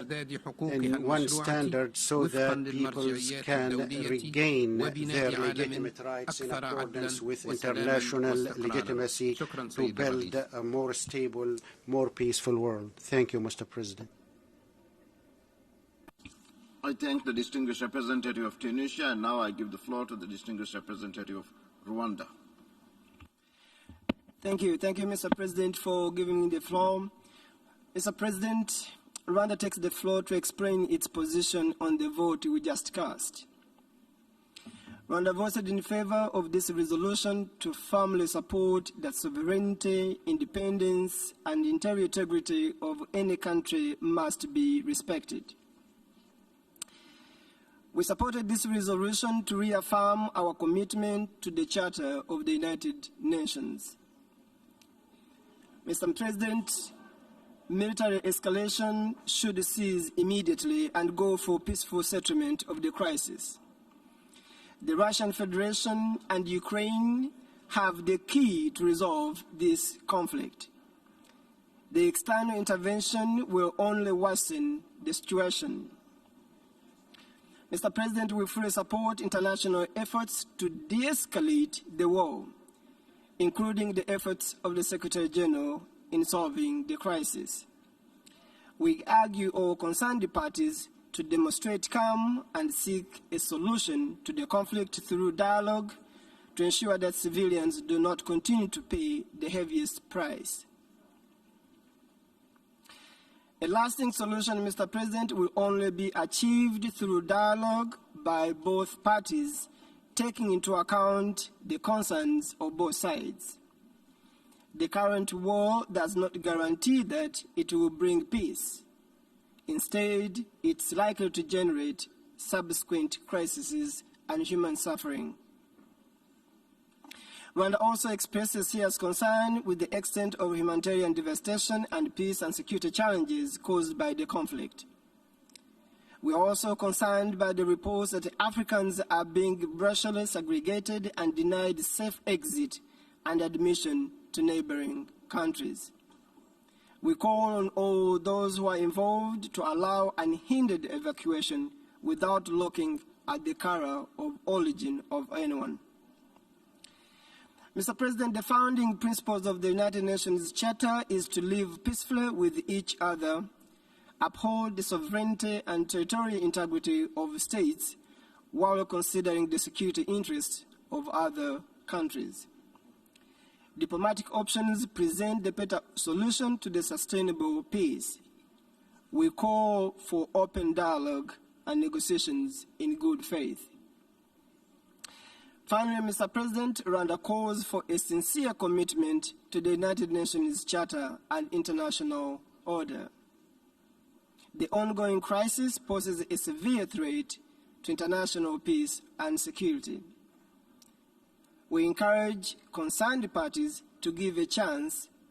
in one standard so that peoples can regain their legitimate rights in accordance with international legitimacy to build a more stable, more peaceful world. Thank you, Mr. President. I thank the distinguished representative of Tunisia, and now I give the floor to the distinguished representative of Rwanda. Thank you, Mr. President, for giving me the floor. Mr. President, Rwanda takes the floor to explain its position on the vote we just cast. Rwanda voted in favor of this resolution to firmly support that sovereignty, independence, and interior integrity of any country must be respected. We supported this resolution to reaffirm our commitment to the Charter of the United Nations. Mr. President, military escalation should cease immediately and go for peaceful settlement of the crisis. The Russian Federation and Ukraine have the key to resolve this conflict. The external intervention will only worsen the situation. Mr. President, we fully support international efforts to de-escalate the war, including the efforts of the Secretary General in solving the crisis. We urge all concerned parties to demonstrate calm and seek a solution to the conflict through dialogue to ensure that civilians do not continue to pay the heaviest price. A lasting solution, Mr. President, will only be achieved through dialogue by both parties, taking into account the concerns of both sides. The current war does not guarantee that it will bring peace. Instead, it's likely to generate subsequent crises and human suffering. Rwanda also expresses serious concern with the extent of humanitarian devastation and peace and security challenges caused by the conflict. We are also concerned by the reports that Africans are being racially segregated and denied safe exit and admission to neighboring countries. We call on all those who are involved to allow unhindered evacuation without looking at the color of origin of anyone. Mr. President, the founding principles of the United Nations Charter is to live peacefully with each other, uphold the sovereignty and territorial integrity of states while considering the security interests of other countries. Diplomatic options present the better solution to the sustainable peace. We call for open dialogue and negotiations in good faith. Finally, Mr. President, Rwanda calls for a sincere commitment to the United Nations Charter and international order. The ongoing crisis poses a severe threat to international peace and security. We encourage concerned parties to give a chance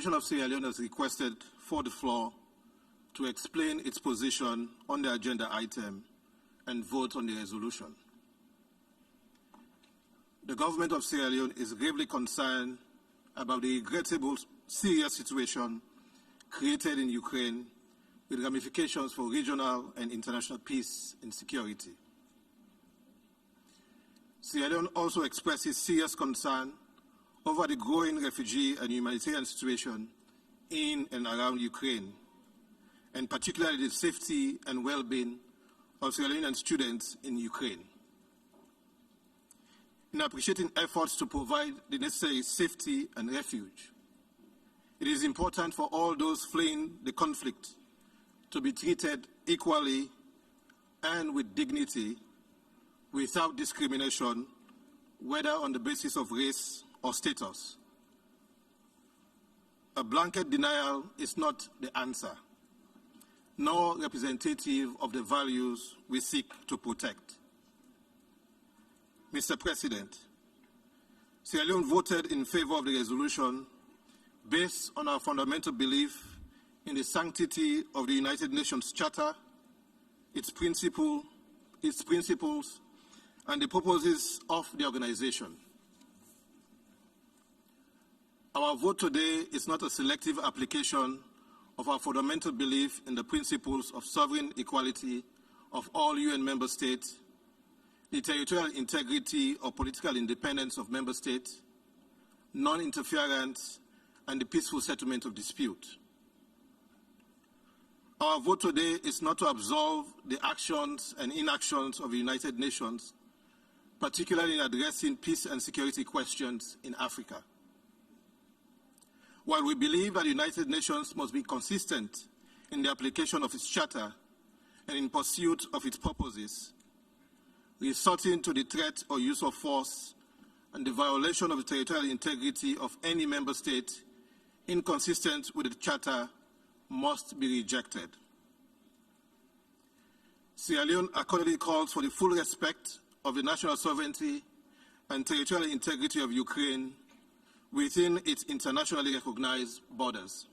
delegation of Sierra Leone has requested for the floor to explain its position on the agenda item and vote on the resolution. The government of Sierra Leone is gravely concerned about the regrettable, serious situation created in Ukraine with ramifications for regional and international peace and security. Sierra Leone also expresses serious concern over the growing refugee and humanitarian situation in and around Ukraine, and particularly the safety and well-being of Sierra Leonean students in Ukraine. In appreciating efforts to provide the necessary safety and refuge, it is important for all those fleeing the conflict to be treated equally and with dignity, without discrimination, whether on the basis of race or status. A blanket denial is not the answer, nor representative of the values we seek to protect. Mr. President, Sierra Leone voted in favor of the resolution based on our fundamental belief in the sanctity of the United Nations Charter, its principles, and the purposes of the organization. Our vote today is not a selective application of our fundamental belief in the principles of sovereign equality of all UN member states, the territorial integrity or political independence of member states, non-interference, and the peaceful settlement of dispute. Our vote today is not to absolve the actions and inactions of the United Nations, particularly in addressing peace and security questions in Africa. While we believe that the United Nations must be consistent in the application of its charter and in pursuit of its purposes, resorting to the threat or use of force and the violation of the territorial integrity of any member state inconsistent with the Charter must be rejected. Sierra Leone accordingly calls for the full respect of the national sovereignty and territorial integrity of Ukraine within its internationally recognized borders.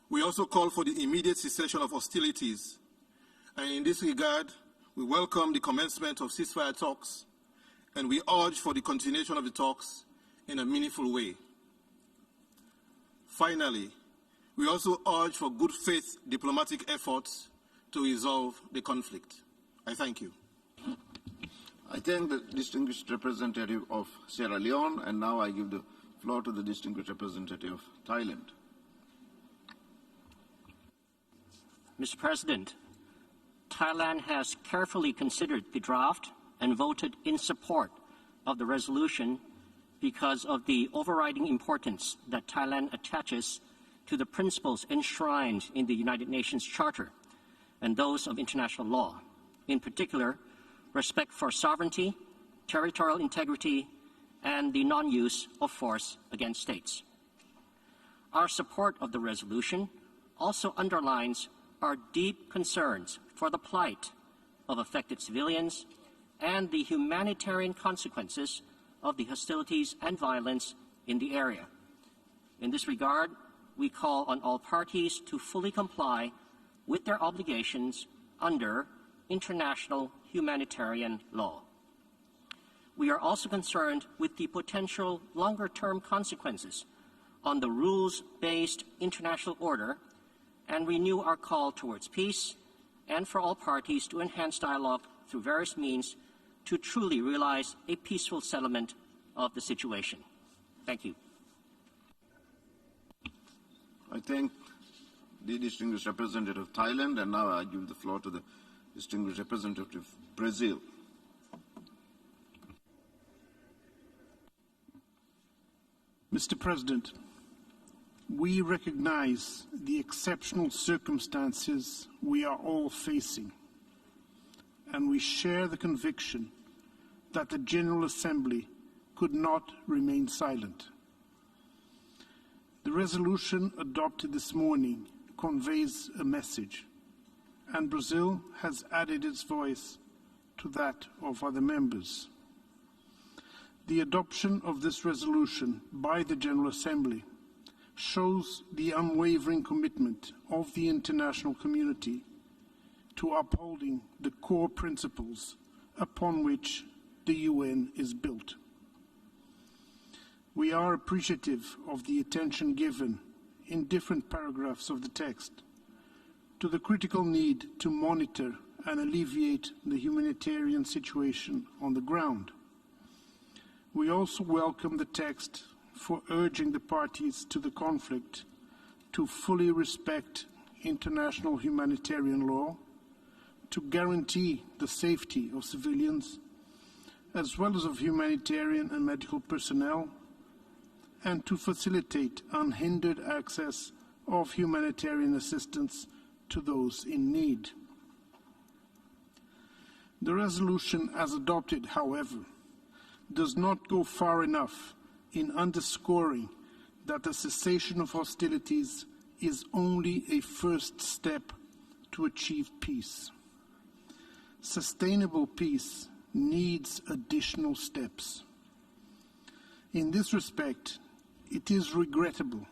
We also call for the immediate cessation of hostilities, and in this regard, we welcome the commencement of ceasefire talks, and we urge for the continuation of the talks in a meaningful way. Finally, we also urge for good faith diplomatic efforts to resolve the conflict. I thank you. I thank the distinguished representative of Sierra Leone, and now I give the floor to the distinguished representative of Thailand. Mr. President, Thailand has carefully considered the draft and voted in support of the resolution because of the overriding importance that Thailand attaches to the principles enshrined in the United Nations Charter and those of international law, in particular, respect for sovereignty, territorial integrity, and the non-use of force against states. Our support of the resolution also underlines our deep concerns for the plight of affected civilians and the humanitarian consequences of the hostilities and violence in the area. In this regard, we call on all parties to fully comply with their obligations under international humanitarian law. We are also concerned with the potential longer-term consequences on the rules-based international order and renew our call towards peace and for all parties to enhance dialogue through various means to truly realize a peaceful settlement of the situation. Thank you. I thank the distinguished representative of Thailand, and now I give the floor to the distinguished representative of Brazil. Mr. President, we recognize the exceptional circumstances we are all facing, and we share the conviction that the General Assembly could not remain silent. The resolution adopted this morning conveys a message, and Brazil has added its voice to that of other members. The adoption of this resolution by the General Assembly shows the unwavering commitment of the international community to upholding the core principles upon which the UN is built. We are appreciative of the attention given in different paragraphs of the text to the critical need to monitor and alleviate the humanitarian situation on the ground. We also welcome the text for urging the parties to the conflict to fully respect international humanitarian law, to guarantee the safety of civilians, as well as of humanitarian and medical personnel, and to facilitate unhindered access of humanitarian assistance to those in need. The resolution as adopted, however, does not go far enough in underscoring that the cessation of hostilities is only a first step to achieve peace. Sustainable peace needs additional steps. In this respect, it is regrettable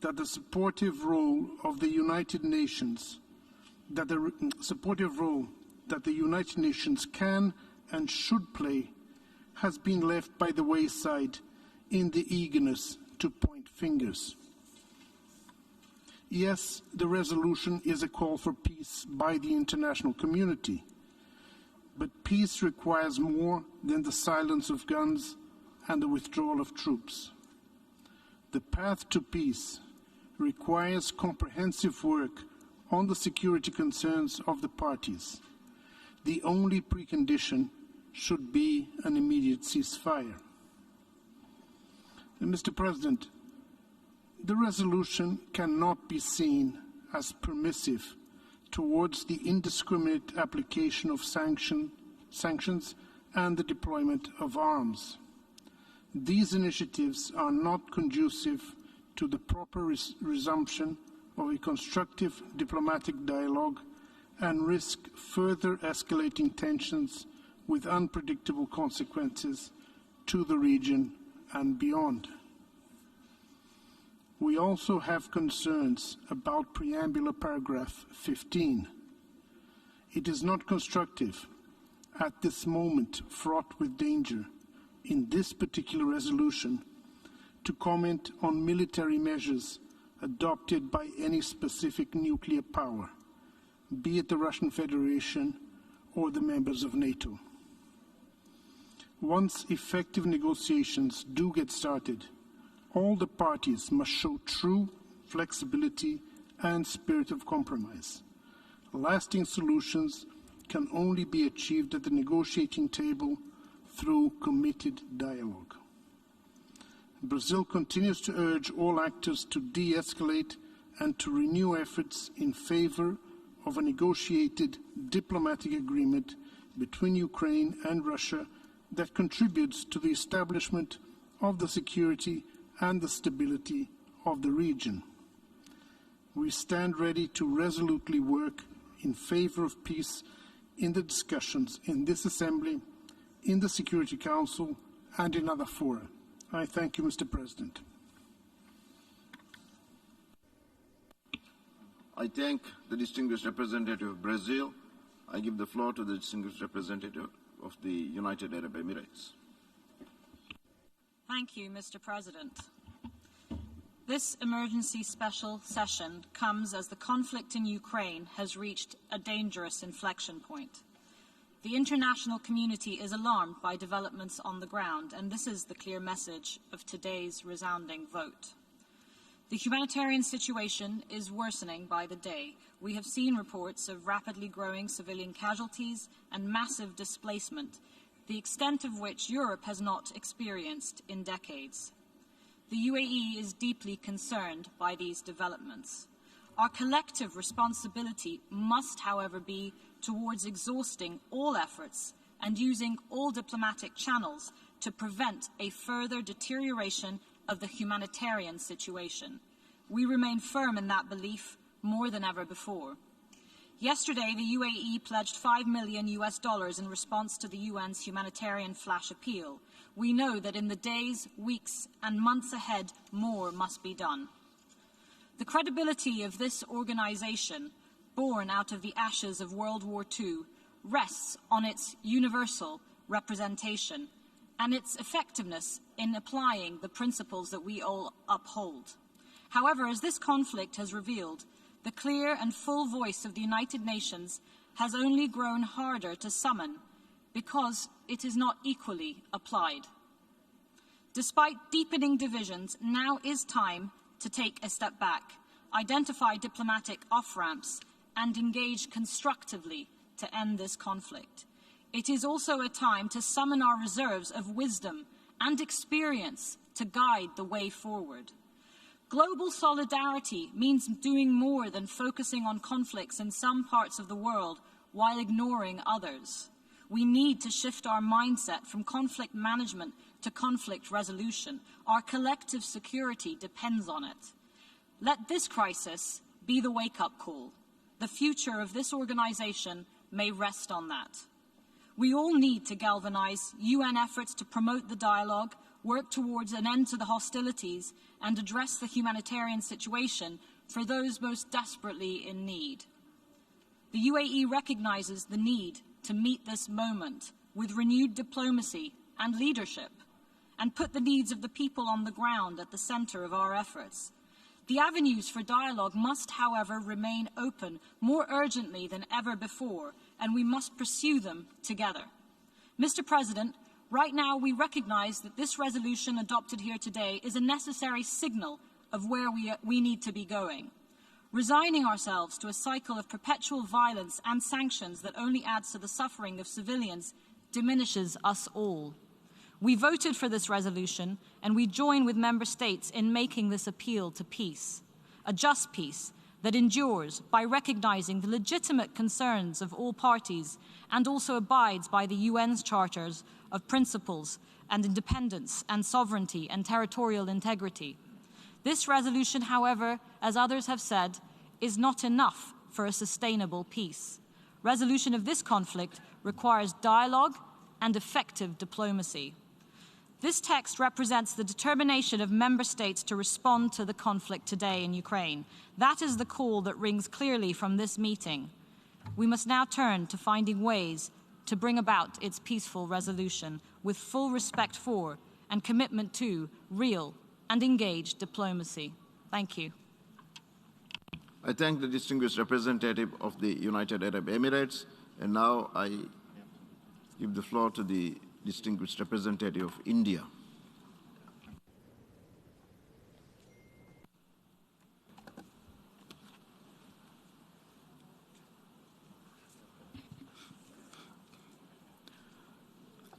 that the supportive role of the United Nations, that the United Nations can and should play, has been left by the wayside in the eagerness to point fingers. Yes, the resolution is a call for peace by the international community, but peace requires more than the silence of guns and the withdrawal of troops. The path to peace requires comprehensive work on the security concerns of the parties. The only precondition should be an immediate ceasefire. Mr. President, the resolution cannot be seen as permissive towards the indiscriminate application of sanctions and the deployment of arms. These initiatives are not conducive to the proper resumption of a constructive diplomatic dialogue and risk further escalating tensions with unpredictable consequences to the region and beyond. We also have concerns about preambular paragraph 15. It is not constructive at this moment fraught with danger in this particular resolution to comment on military measures adopted by any specific nuclear power, be it the Russian Federation or the members of NATO. Once effective negotiations do get started, all the parties must show true flexibility and spirit of compromise. Lasting solutions can only be achieved at the negotiating table through committed dialogue. Brazil continues to urge all actors to de-escalate and to renew efforts in favor of a negotiated diplomatic agreement between Ukraine and Russia that contributes to the establishment of the security and the stability of the region. We stand ready to resolutely work in favor of peace in the discussions in this Assembly, in the Security Council, and in other fora. I thank you, Mr. President. I thank the distinguished representative of Brazil. I give the floor to the distinguished representative of the United Arab Emirates. Thank you, Mr. President. This emergency special session comes as the conflict in Ukraine has reached a dangerous inflection point. The international community is alarmed by developments on the ground, and this is the clear message of today's resounding vote. The humanitarian situation is worsening by the day. We have seen reports of rapidly growing civilian casualties and massive displacement, the extent of which Europe has not experienced in decades. The UAE is deeply concerned by these developments. Our collective responsibility must, however, be towards exhausting all efforts and using all diplomatic channels to prevent a further deterioration of the humanitarian situation. We remain firm in that belief more than ever before. Yesterday, the UAE pledged $5 million in response to the UN's humanitarian flash appeal. We know that in the days, weeks, and months ahead, more must be done. The credibility of this organization, born out of the ashes of World War II, rests on its universal representation and its effectiveness in applying the principles that we all uphold. However, as this conflict has revealed, the clear and full voice of the United Nations has only grown harder to summon because it is not equally applied. Despite deepening divisions, now is time to take a step back, identify diplomatic off-ramps, and engage constructively to end this conflict. It is also a time to summon our reserves of wisdom and experience to guide the way forward. Global solidarity means doing more than focusing on conflicts in some parts of the world while ignoring others. We need to shift our mindset from conflict management to conflict resolution. Our collective security depends on it. Let this crisis be the wake-up call. The future of this organization may rest on that. We all need to galvanize UN efforts to promote the dialogue, work towards an end to the hostilities, and address the humanitarian situation for those most desperately in need. The UAE recognizes the need to meet this moment with renewed diplomacy and leadership, and put the needs of the people on the ground at the center of our efforts. The avenues for dialogue must, however, remain open more urgently than ever before, and we must pursue them together. Mr. President, right now we recognize that this resolution adopted here today is a necessary signal of where we need to be going. Resigning ourselves to a cycle of perpetual violence and sanctions that only adds to the suffering of civilians diminishes us all. We voted for this resolution, and we join with member states in making this appeal to peace, a just peace that endures by recognizing the legitimate concerns of all parties and also abides by the UN's charters of principles and independence and sovereignty and territorial integrity. This resolution, however, as others have said, is not enough for a sustainable peace. Resolution of this conflict requires dialogue and effective diplomacy. This text represents the determination of member states to respond to the conflict today in Ukraine. That is the call that rings clearly from this meeting. We must now turn to finding ways to bring about its peaceful resolution with full respect for and commitment to real and engaged diplomacy. Thank you. I thank the distinguished representative of the United Arab Emirates, and now I give the floor to the distinguished representative of India.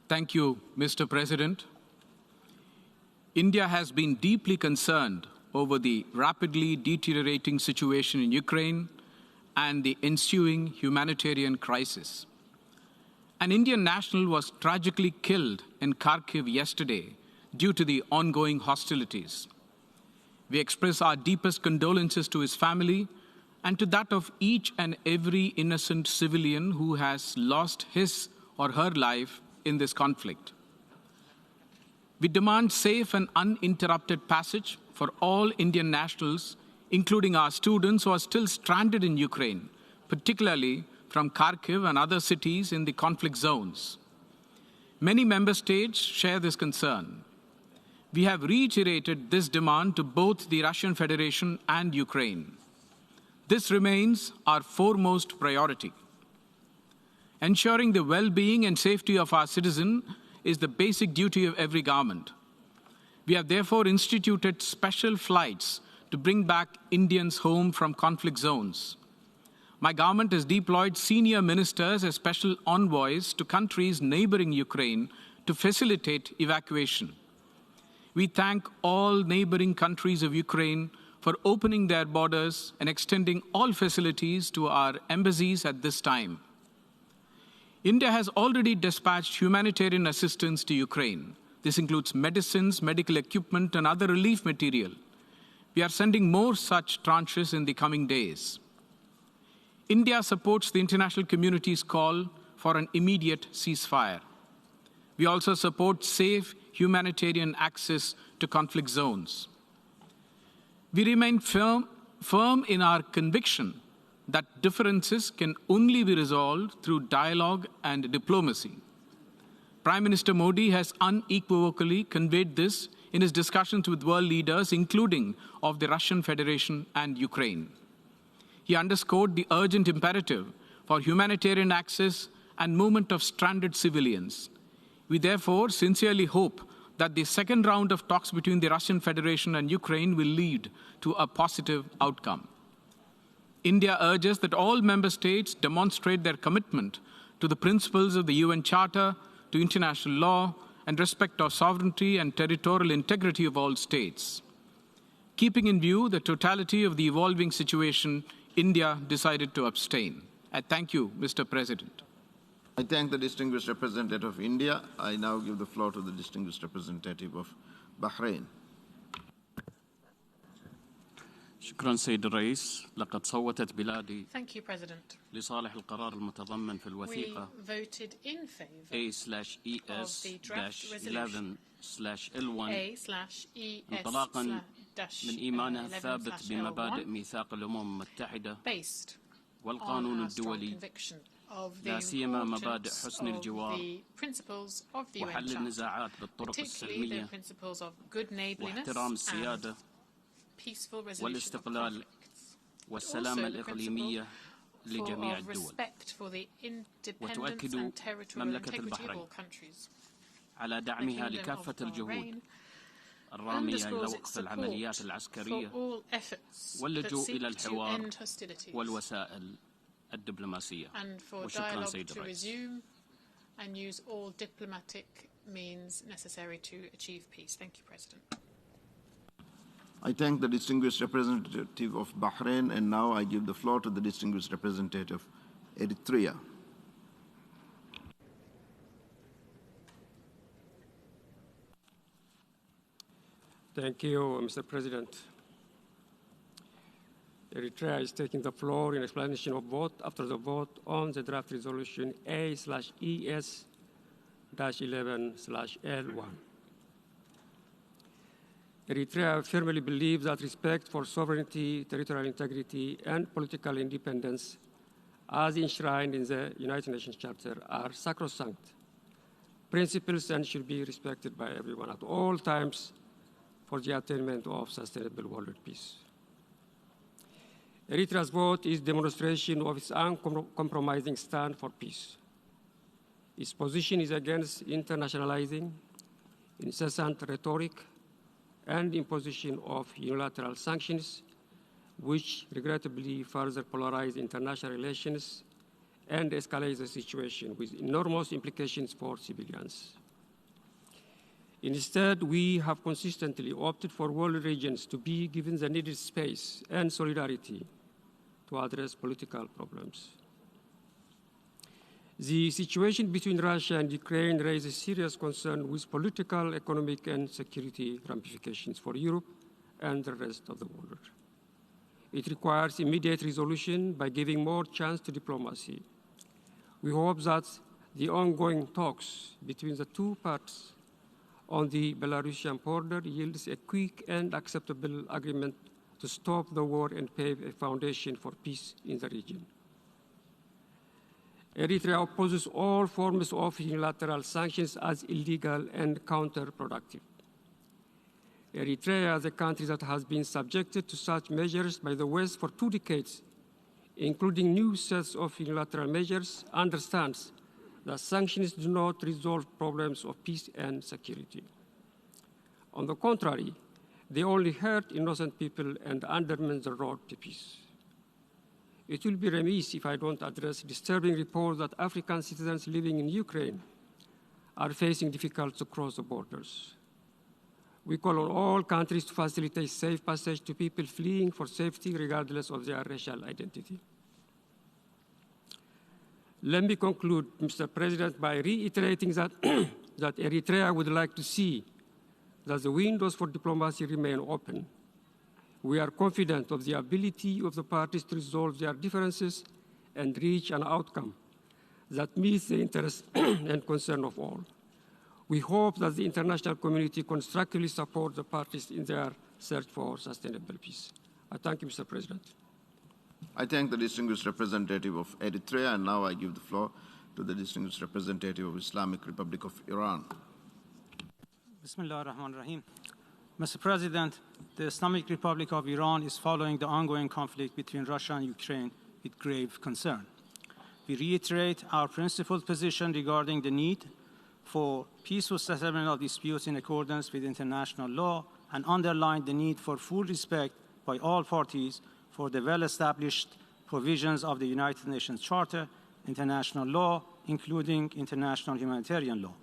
Thank you, Mr. President. India has been deeply concerned over the rapidly deteriorating situation in Ukraine and the ensuing humanitarian crisis. An Indian national was tragically killed in Kharkiv yesterday due to the ongoing hostilities. We express our deepest condolences to his family and to that of each and every innocent civilian who has lost his or her life in this conflict. We demand safe and uninterrupted passage for all Indian nationals, including our students who are still stranded in Ukraine, particularly from Kharkiv and other cities in the conflict zones. Many member states share this concern. We have reiterated this demand to both the Russian Federation and Ukraine. This remains our foremost priority. Ensuring the well-being and safety of our citizens is the basic duty of every government. We have therefore instituted special flights to bring back Indians home from conflict zones. My government has deployed senior ministers as special envoys to countries neighboring Ukraine to facilitate evacuation. We thank all neighboring countries of Ukraine for opening their borders and extending all facilities to our embassies at this time. India has already dispatched humanitarian assistance to Ukraine. This includes medicines, medical equipment, and other relief material. We are sending more such tranches in the coming days. India supports the international community's call for an immediate ceasefire. We also support safe humanitarian access to conflict zones. We remain firm in our conviction that differences can only be resolved through dialogue and diplomacy. Prime Minister Modi has unequivocally conveyed this in his discussions with world leaders, including of the Russian Federation and Ukraine. He underscored the urgent imperative for humanitarian access and movement of stranded civilians. We therefore sincerely hope that the second round of talks between the Russian Federation and Ukraine will lead to a positive outcome. India urges that all member states demonstrate their commitment to the principles of the UN Charter, to international law, and respect of sovereignty and territorial integrity of all states. Keeping in view the totality of the evolving situation, India decided to abstain. I thank you, Mr. President. I thank the distinguished representative of India. I now give the floor to the distinguished representative of Bahrain. شكرا سيد الرئيس. لقد صوتت بلادي Thank you, President. لصالح القرار المتضمن في الوثيقة We voted in favor A/ES-11/L1 انطلاقا من إيمانها الثابت بمبادئ ميثاق الأمم المتحدة والقانون الدولي لا سيما مبادئ حسن الجوار وحل النزاعات بالطرق السلمية واحترام السيادة والاستقلال والسلامة الإقليمية لجميع الدول. وتؤكد مملكة البحرين على دعمها لكافة الجهود الرامية إلى وقف العمليات العسكرية واللجوء إلى الحوار والوسائل الدبلوماسية. وشكرا سيد الرئيس. And use all diplomatic means necessary to achieve peace. Thank you, President. I thank the distinguished representative of Bahrain, and now I give the floor to the distinguished representative of Eritrea. Thank you, Mr. President. Eritrea is taking the floor in explanation of vote after the vote on the draft resolution A/ES-11/L1. Eritrea firmly believes that respect for sovereignty, territorial integrity, and political independence, as enshrined in the United Nations Charter, are sacrosanct principles and should be respected by everyone at all times for the attainment of sustainable world peace. Eritrea's vote is demonstration of its uncompromising stand for peace. Its position is against internationalizing, incessant rhetoric, and imposition of unilateral sanctions, which regrettably further polarize international relations and escalate the situation with enormous implications for civilians. Instead, we have consistently opted for world regions to be given the needed space and solidarity to address political problems. The situation between Russia and Ukraine raises serious concern with political, economic, and security ramifications for Europe and the rest of the world. It requires immediate resolution by giving more chance to diplomacy. We hope that the ongoing talks between the two parties on the Belarusian border yields a quick and acceptable agreement to stop the war and pave a foundation for peace in the region. Eritrea opposes all forms of unilateral sanctions as illegal and counterproductive. Eritrea, the country that has been subjected to such measures by the West for 2 decades, including new sets of unilateral measures, understands that sanctions do not resolve problems of peace and security. On the contrary, they only hurt innocent people and undermine the road to peace. It will be remiss if I don't address disturbing reports that African citizens living in Ukraine are facing difficulties to cross the borders. We call on all countries to facilitate safe passage to people fleeing for safety regardless of their racial identity. Let me conclude, Mr. President, by reiterating that, that Eritrea would like to see that the windows for diplomacy remain open. We are confident of the ability of the parties to resolve their differences and reach an outcome that meets the interests and concern of all. We hope that the international community constructively supports the parties in their search for sustainable peace. I thank you, Mr. President. I thank the distinguished representative of Eritrea, and now I give the floor to the distinguished representative of Islamic Republic of Iran. Bismillah ar-Rahman ar-Rahim. Mr. President, the Islamic Republic of Iran is following the ongoing conflict between Russia and Ukraine with grave concern. we reiterate our principled position regarding the need for peaceful settlement of disputes in accordance with international law and underline the need for full respect by all parties for the well-established provisions of the United Nations Charter, international law, including international humanitarian law.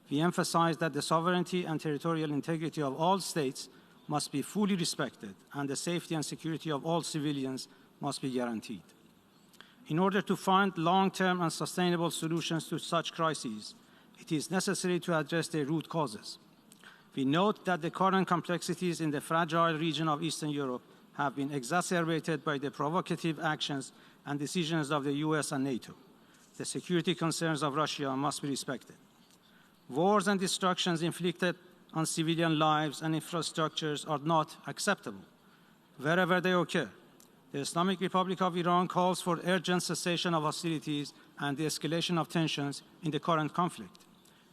We emphasize that the sovereignty and territorial integrity of all states must be fully respected and the safety and security of all civilians must be guaranteed. In order to find long-term and sustainable solutions to such crises, it is necessary to address their root causes. We note that the current complexities in the fragile region of Eastern Europe have been exacerbated by the provocative actions and decisions of the US and NATO. The security concerns of Russia must be respected. Wars and destructions inflicted on civilian lives and infrastructures are not acceptable, wherever they occur. The Islamic Republic of Iran calls for urgent cessation of hostilities and the escalation of tensions in the current conflict.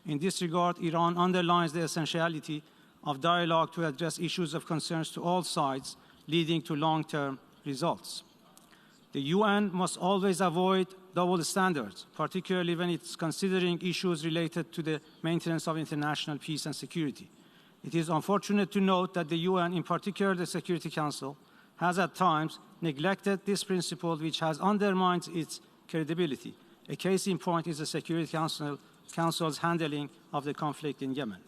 In this regard, Iran underlines the essentiality of dialogue to address issues of concerns to all sides, leading to long-term results. The UN must always avoid double standards, particularly when it's considering issues related to the maintenance of international peace and security. It is unfortunate to note that the UN, in particular the Security Council, has at times neglected this principle, which has undermined its credibility. A case in point is the Security Council's handling of the conflict in Yemen.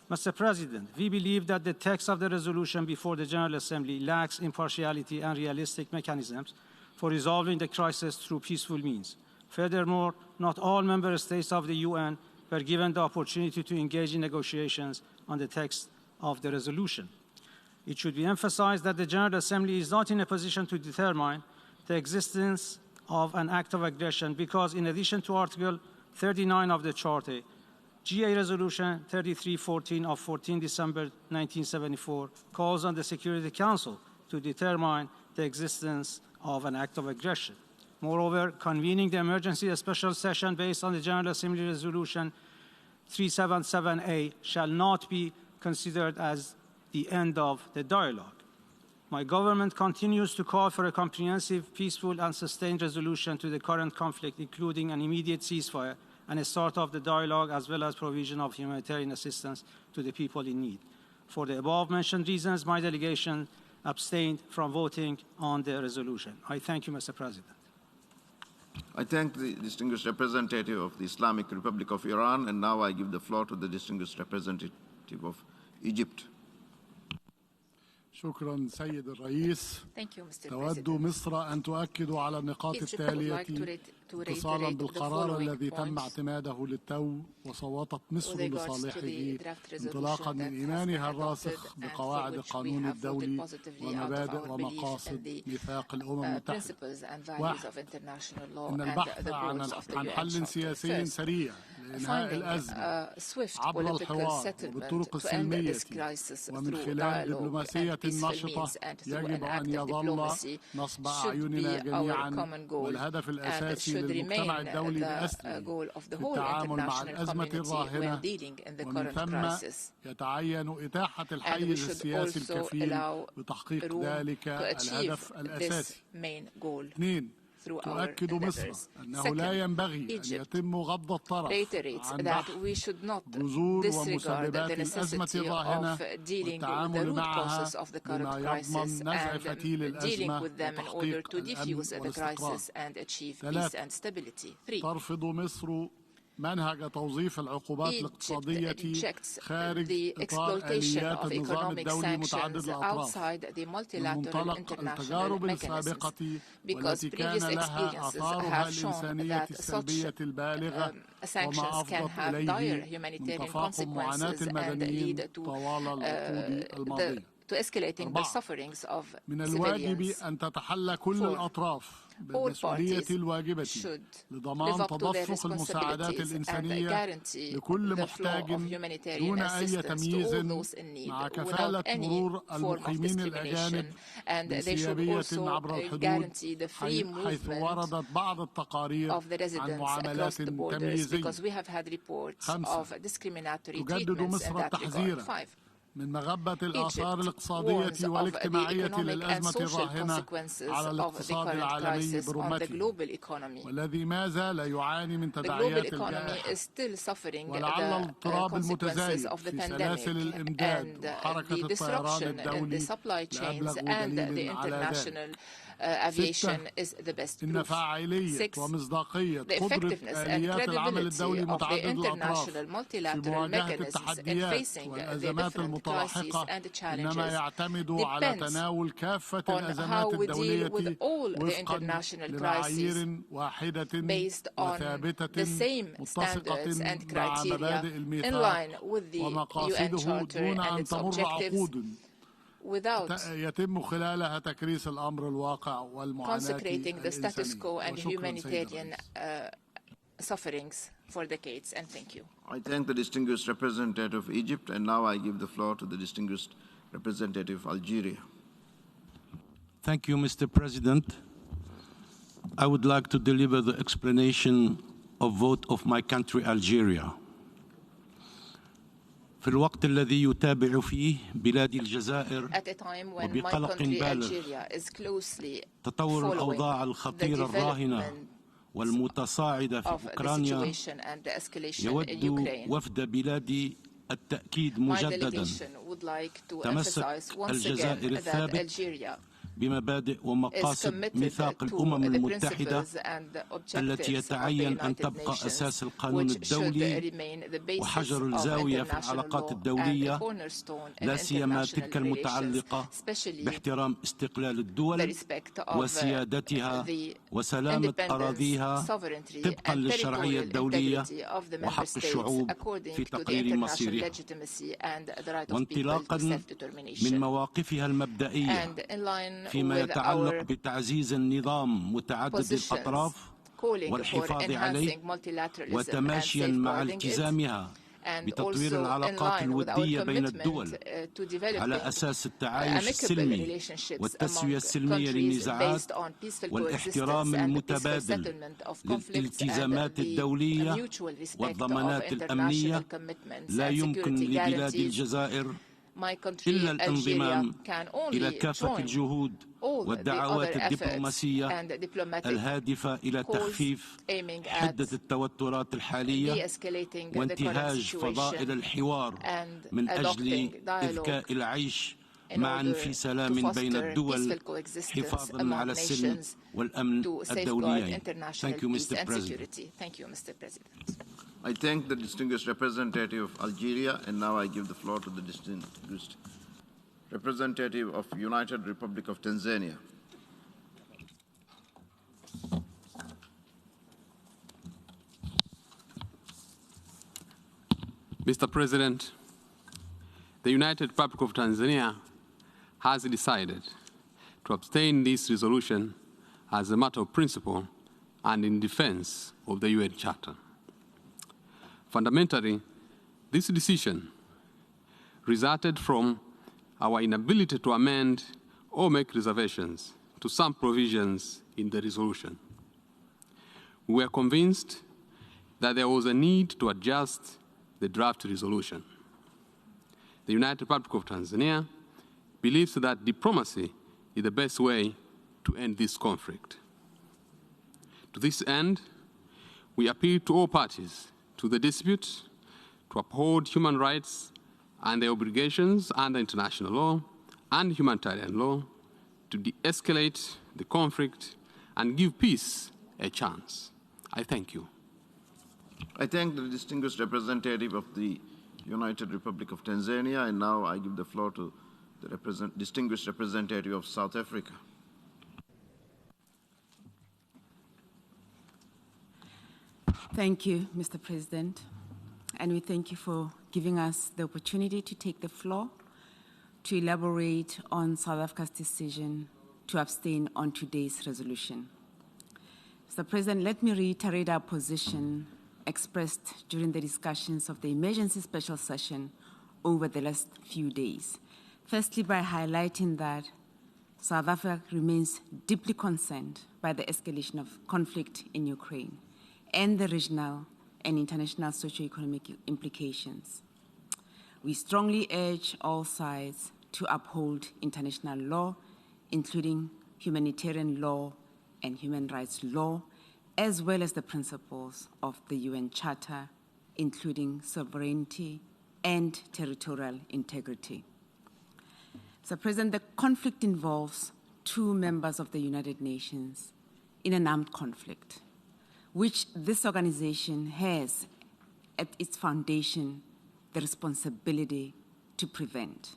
Mr. President, we believe that the text of the resolution before the General Assembly lacks impartiality and realistic mechanisms for resolving the crisis through peaceful means. Furthermore, not all member states of the UN were given the opportunity to engage in negotiations on the text of the resolution. It should be emphasized that the General Assembly is not in a position to determine the existence of an act of aggression because, in addition to Article 39 of the Charter, GA Resolution 3314 of 14 December 1974 calls on the Security Council to determine the existence of an act of aggression. Moreover, convening the emergency special session based on the General Assembly Resolution 377A shall not be considered as the end of the dialogue. My government continues to call for a comprehensive, peaceful and sustained resolution to the current conflict, including an immediate ceasefire and a start of the dialogue, as well as provision of humanitarian assistance to the people in need. For the above-mentioned reasons, my delegation abstained from voting on the resolution. I thank you, Mr. President. I thank the distinguished representative of the Islamic Republic of Iran, and now I give the floor to the distinguished representative of Egypt. شكرا سيد الرئيس. تود مصر أن تؤكد على النقاط التالية اتصالا بالقرار الذي تم اعتماده للتو وصوتت مصر لصالحه انطلاقا من إيمانها الراسخ بقواعد القانون الدولي ومبادئ ومقاصد ميثاق الأمم المتحدة. واحد، إن البحث عن حل سياسي سريع لإنهاء الأزمة عبر الحوار وبالطرق السلمية ومن خلال دبلوماسية نشطة يجب أن يظل نصب أعيننا جميعا والهدف الأساسي للمجتمع الدولي بأسره في التعامل مع الأزمة الراهنة، ومن ثم يتعين إتاحة الحيز السياسي الكفيل بتحقيق ذلك الهدف الأساسي. 2. تؤكد مصر أنه لا ينبغي أن يتم غض الطرف عن بحث جذور ومسببات الأزمة الراهنة والتعامل معها بما يضمن نزع فتيل الأزمة وتحقيق الأمن والاستقرار. 3. ترفض مصر منهج توظيف العقوبات الاقتصادية خارج إطار آليات النظام الدولي متعدد الأطراف من منطلق التجارب السابقة والتي كان لها آثارها الإنسانية السلبية البالغة وما أفضت إليه من تفاقم معاناة المدنيين طوال العقود الماضية. 4. من الواجب أن تتحلى كل الأطراف بالمسؤولية الواجبة لضمان تدفق المساعدات الإنسانية لكل محتاج دون أي تمييز، مع كفالة مرور المقيمين الأجانب بانسيابية عبر الحدود، حيث وردت بعض التقارير عن معاملات تمييزية. 5. تجدد مصر التحذير من مغبة الآثار الاقتصادية والاجتماعية للأزمة الراهنة على الاقتصاد العالمي برمته، والذي ما زال يعاني من تداعيات الجائحة، ولعل الاضطراب المتزايد في سلاسل الإمداد وحركة الطيران الدولي لأبلغ دليل على ذلك. إن فاعلية ومصداقية قدرة آليات العمل الدولي متعدد الأطراف في مواجهة التحديات والأزمات المتلاحقة إنما يعتمد على تناول كافة الأزمات الدولية وفقا لمعايير واحدة وثابتة متسقة مع مبادئ الميثاق ومقاصده دون أن تمر عقود يتم خلالها تكريس الأمر الواقع والمعاناة الإنسانية. Sufferings for decades, and thank you. I thank the distinguished representative of Egypt, and now I give the floor to the distinguished representative of Algeria. Thank you, Mr. President. I would like to deliver the explanation of vote of my country, Algeria. في الوقت الذي يتابع فيه بلاد الجزائر وبقلق بالغ تطور الأوضاع الخطيرة الراهنة والمتصاعدة في أوكرانيا، يود وفد بلادي التأكيد مجددا تمسك الجزائر الثابت بمبادئ ومقاصد ميثاق الأمم المتحدة التي يتعين أن تبقى أساس القانون الدولي وحجر الزاوية في العلاقات الدولية، لا سيما تلك المتعلقة باحترام استقلال الدول وسيادتها وسلامة أراضيها طبقا للشرعية الدولية وحق الشعوب في تقرير مصيرها. وانطلاقا من مواقفها المبدئية فيما يتعلق بتعزيز النظام متعدد الأطراف والحفاظ عليه وتماشيا مع التزامها بتطوير العلاقات الودية بين الدول على أساس التعايش السلمي والتسوية السلمية للنزاعات والاحترام المتبادل للالتزامات الدولية والضمانات الأمنية، لا يمكن لبلاد الجزائر إلا الانضمام إلى كافة الجهود والدعوات الدبلوماسية الهادفة إلى تخفيف حدة التوترات الحالية وانتهاج فضائل الحوار من أجل إذكاء العيش معا في سلام بين الدول حفاظا على السلم والأمن الدوليين. Thank you, Mr. President. Thank you, Mr. President. I thank the distinguished representative of Algeria, and now I give the floor to the distinguished representative of United Republic of Tanzania. Mr. President, the United Republic of Tanzania has decided to abstain this resolution as a matter of principle and in defense of the UN Charter. Fundamentally, this decision resulted from our inability to amend or make reservations to some provisions in the resolution. We were convinced that there was a need to adjust the draft resolution. The United Republic of Tanzania believes that diplomacy is the best way to end this conflict. To this end, we appeal to all parties to the dispute to uphold human rights and their obligations under international law and humanitarian law, to de-escalate the conflict and give peace a chance. I thank you. I thank the distinguished representative of the United Republic of Tanzania, and now I give the floor to the distinguished representative of South Africa. Thank you, Mr. President, and we thank you for giving us the opportunity to take the floor to elaborate on South Africa's decision to abstain on today's resolution. Mr. President, let me reiterate our position expressed during the discussions of the emergency special session over the last few days. Firstly, by highlighting that South Africa remains deeply concerned by the escalation of conflict in Ukraine and the regional and international socio-economic implications. We strongly urge all sides to uphold international law, including humanitarian law and human rights law, as well as the principles of the UN Charter, including sovereignty and territorial integrity. Mr. President, the conflict involves 2 members of the United Nations in an armed conflict, which this organization has at its foundation the responsibility to prevent.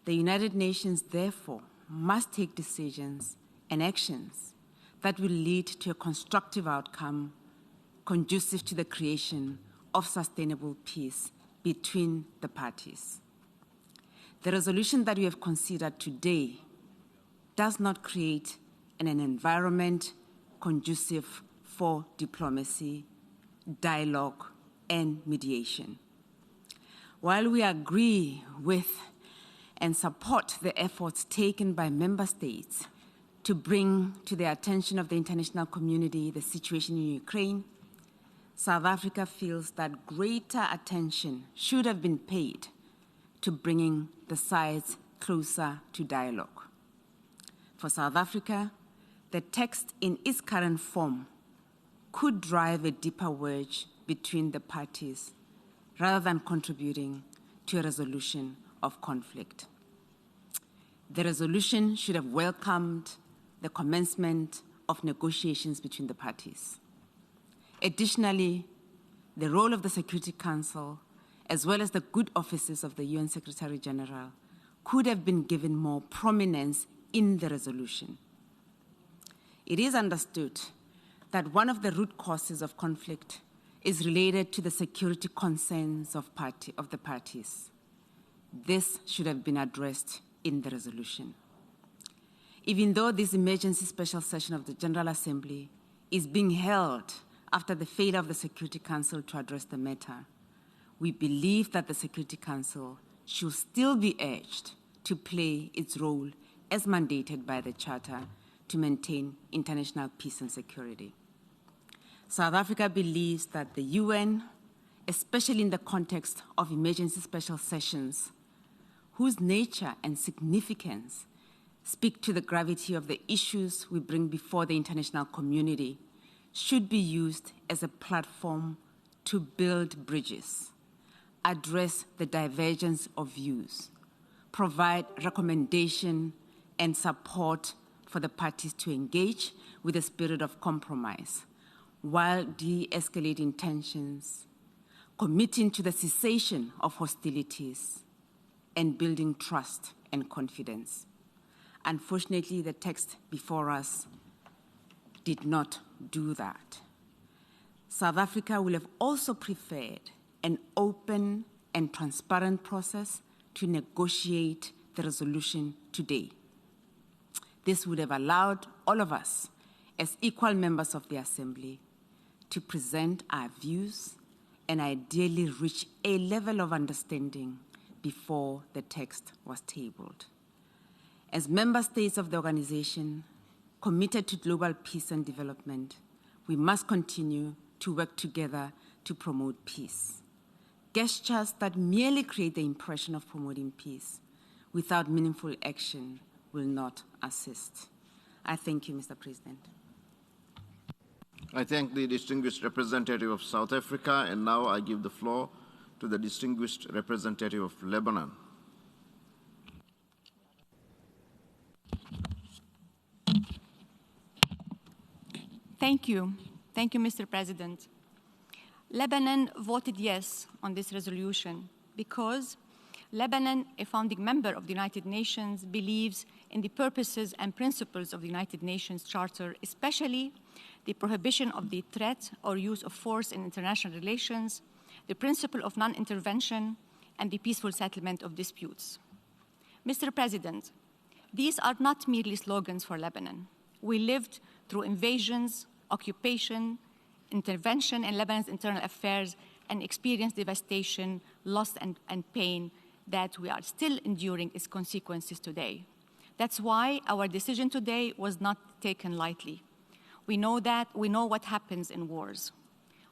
The United Nations, therefore, must take decisions and actions that will lead to a constructive outcome conducive to the creation of sustainable peace between the parties. The resolution that we have considered today does not create an environment conducive for diplomacy, dialogue, and mediation. While we agree with and support the efforts taken by member states to bring to the attention of the international community the situation in Ukraine, South Africa feels that greater attention should have been paid to bringing the sides closer to dialogue. For South Africa, the text in its current form could drive a deeper wedge between the parties rather than contributing to a resolution of conflict. The resolution should have welcomed the commencement of negotiations between the parties. Additionally, the role of the Security Council, as well as the good offices of the UN Secretary General, could have been given more prominence in the resolution. It is understood that one of the root causes of conflict is related to the security concerns of the parties. This should have been addressed in the resolution. Even though this emergency special session of the General Assembly is being held after the failure of the Security Council to address the matter, we believe that the Security Council should still be urged to play its role as mandated by the Charter to maintain international peace and security. South Africa believes that the UN, especially in the context of emergency special sessions, whose nature and significance speak to the gravity of the issues we bring before the international community, should be used as a platform to build bridges, address the divergence of views, provide recommendation and support for the parties to engage with a spirit of compromise, while de-escalating tensions, committing to the cessation of hostilities, and building trust and confidence. Unfortunately, the text before us did not do that. South Africa will have also preferred an open and transparent process to negotiate the resolution today. This would have allowed all of us, as equal members of the Assembly, to present our views and ideally reach a level of understanding before the text was tabled. As member states of the organization committed to global peace and development, we must continue to work together to promote peace. Gestures that merely create the impression of promoting peace without meaningful action will not assist. I thank you, Mr. President. I thank the distinguished representative of South Africa, and now I give the floor to the distinguished representative of Lebanon. Thank you. Thank you, Mr. President. Lebanon voted yes on this resolution because Lebanon, a founding member of the United Nations, believes in the purposes and principles of the United Nations Charter, especially the prohibition of the threat or use of force in international relations, the principle of non-intervention, and the peaceful settlement of disputes. Mr. President, these are not merely slogans for Lebanon. We lived through invasions, occupation, intervention in Lebanon's internal affairs, and experienced devastation, loss, and pain that we are still enduring its consequences today. That's why our decision today was not taken lightly. We know what happens in wars.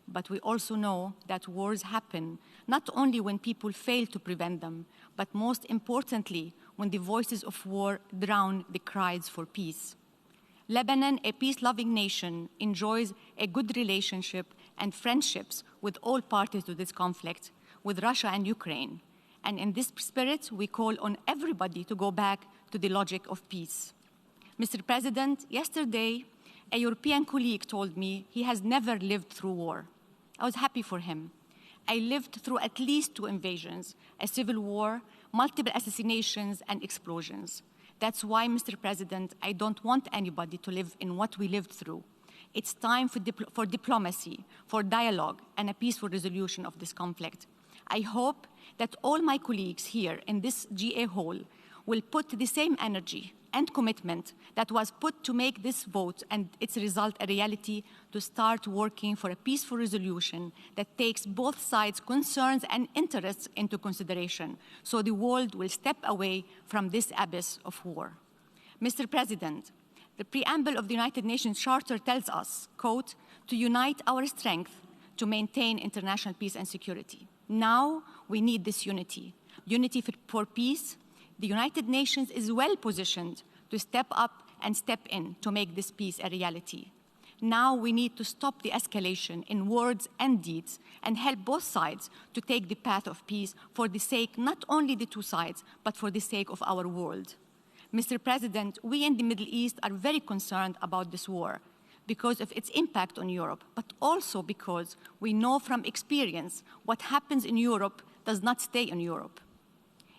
But we also know that wars happen not only when people fail to prevent them, but most importantly, when the voices of war drown the cries for peace. Lebanon, a peace-loving nation, enjoys a good relationship and friendships with all parties to this conflict, with Russia and Ukraine. And in this spirit, we call on everybody to go back to the logic of peace. Mr. President, yesterday, a European colleague told me he has never lived through war. I was happy for him. I lived through at least 2 invasions, a civil war, multiple assassinations, and explosions. That's why, Mr. President, I don't want anybody to live in what we lived through. It's time for diplomacy, for dialogue, and a peaceful resolution of this conflict. I hope that all my colleagues here in this GA hall will put the same energy and commitment that was put to make this vote and its result a reality, to start working for a peaceful resolution that takes both sides' concerns and interests into consideration, so the world will step away from this abyss of war. Mr. President, the preamble of the United Nations Charter tells us, quote, to unite our strength to maintain international peace and security. Now we need this unity. Unity for peace. The United Nations is well positioned to step up and step in to make this peace a reality. Now we need to stop the escalation in words and deeds and help both sides to take the path of peace for the sake, not only the 2 sides, but for the sake of our world. Mr. President, we in the Middle East are very concerned about this war because of its impact on Europe, but also because we know from experience what happens in Europe does not stay in Europe.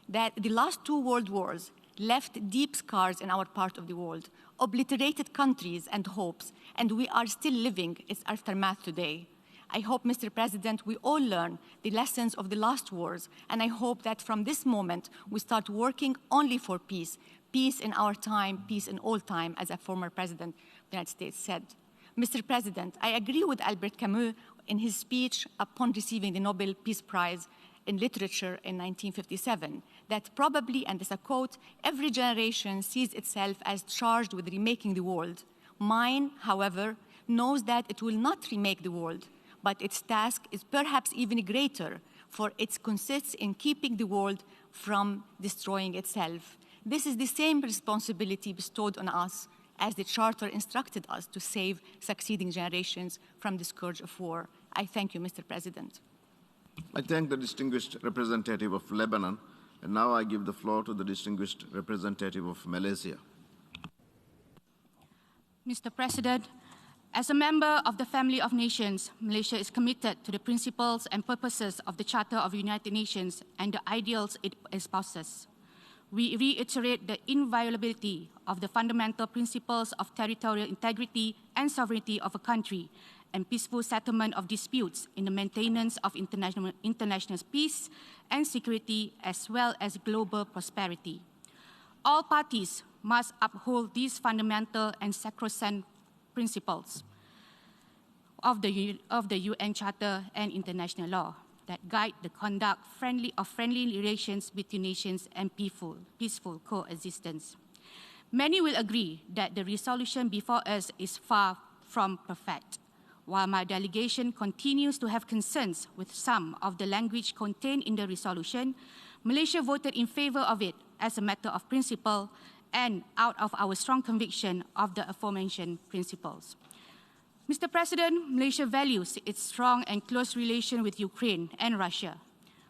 That the last 2 world wars left deep scars in our part of the world, obliterated countries and hopes, and we are still living its aftermath today. I hope, Mr. President, we all learn the lessons of the last wars, and I hope that from this moment we start working only for peace, peace in our time, peace in all time, as a former president of the United States said. Mr. President, I agree with Albert Camus in his speech upon receiving the Nobel Peace Prize in Literature in 1957, that probably, and this is a quote, every generation sees itself as charged with remaking the world. Mine, however, knows that it will not remake the world, but its task is perhaps even greater, for it consists in keeping the world from destroying itself. This is the same responsibility bestowed on us as the Charter instructed us to save succeeding generations from the scourge of war. I thank you, Mr. President. I thank the distinguished representative of Lebanon, and now I give the floor to the distinguished representative of Malaysia. Mr. President, as a member of the family of nations, Malaysia is committed to the principles and purposes of the Charter of the United Nations and the ideals it espouses. We reiterate the inviolability of the fundamental principles of territorial integrity and sovereignty of a country, and peaceful settlement of disputes in the maintenance of international peace and security, as well as global prosperity. All parties must uphold these fundamental and sacrosanct principles of the UN Charter and international law that guide the conduct of friendly relations between nations and peaceful coexistence. Many will agree that the resolution before us is far from perfect. While my delegation continues to have concerns with some of the language contained in the resolution, Malaysia voted in favor of it as a matter of principle and out of our strong conviction of the aforementioned principles. Mr. President, Malaysia values its strong and close relation with Ukraine and Russia.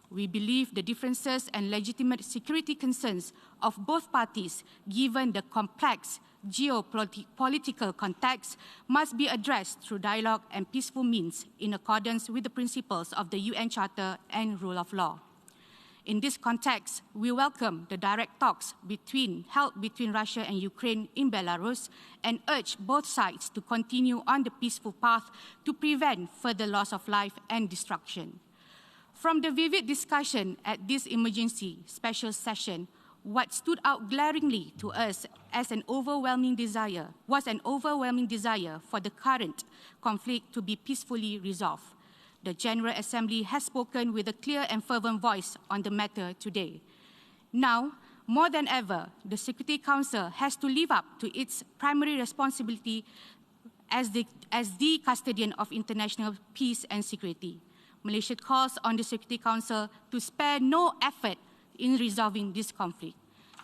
We believe the differences and legitimate security concerns of both parties, given the complex geopolitical context, must be addressed through dialogue and peaceful means in accordance with the principles of the UN Charter and rule of law. In this context, we welcome the direct talks held between Russia and Ukraine in Belarus and urge both sides to continue on the peaceful path to prevent further loss of life and destruction. From the vivid discussion at this emergency special session, what stood out glaringly to us as was an overwhelming desire for the current conflict to be peacefully resolved. The General Assembly has spoken with a clear and fervent voice on the matter today. Now, more than ever, the Security Council has to live up to its primary responsibility as the custodian of international peace and security. Malaysia calls on the Security Council to spare no effort in resolving this conflict.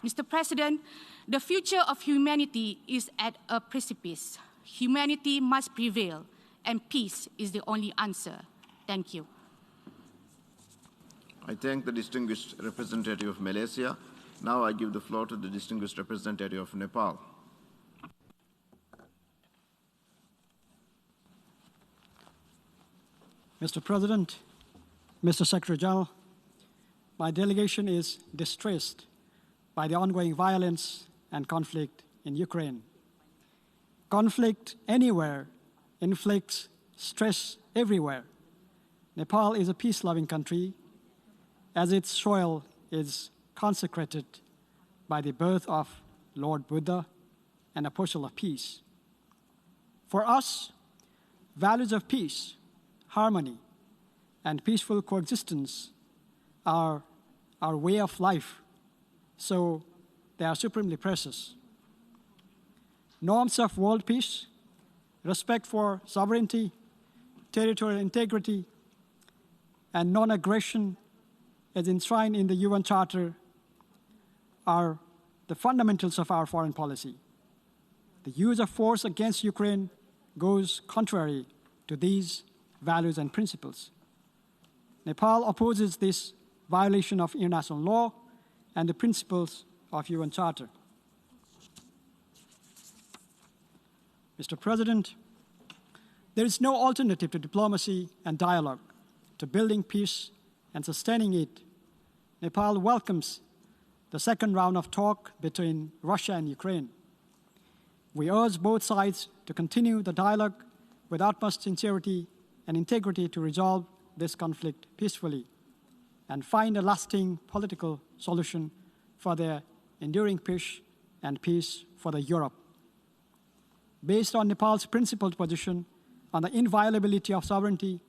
Mr. President, the future of humanity is at a precipice. Humanity must prevail, and peace is the only answer. Thank you. I thank the distinguished representative of Malaysia. Now I give the floor to the distinguished representative of Nepal. Mr. President, Mr. Secretary General, my delegation is distressed by the ongoing violence and conflict in Ukraine. Conflict anywhere inflicts stress everywhere. Nepal is a peace-loving country, as its soil is consecrated by the birth of Lord Buddha, an apostle of peace. For us, values of peace, harmony, and peaceful coexistence are our way of life, so they are supremely precious. Norms of world peace, respect for sovereignty, territorial integrity, and non-aggression as enshrined in the UN Charter are the fundamentals of our foreign policy. The use of force against Ukraine goes contrary to these values and principles. Nepal opposes this violation of international law and the principles of UN Charter. Mr. President, there is no alternative to diplomacy and dialogue, to building peace and sustaining it. Nepal welcomes the second round of talk between Russia and Ukraine. We urge both sides to continue the dialogue with utmost sincerity and integrity to resolve this conflict peacefully and find a lasting political solution for their enduring peace and peace for the Europe. Based on Nepal's principled position on the inviolability of sovereignty,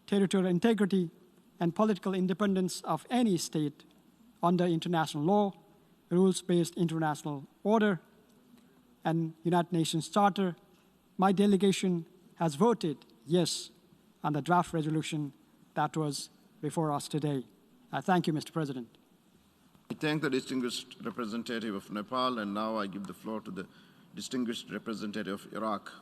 territorial integrity, and political independence of any state under international law, rules-based international order, and United Nations Charter, my delegation has voted yes on the draft resolution that was before us today. I thank you, Mr. President. I thank the distinguished representative of Nepal, and now I give the floor to the distinguished representative of Iraq.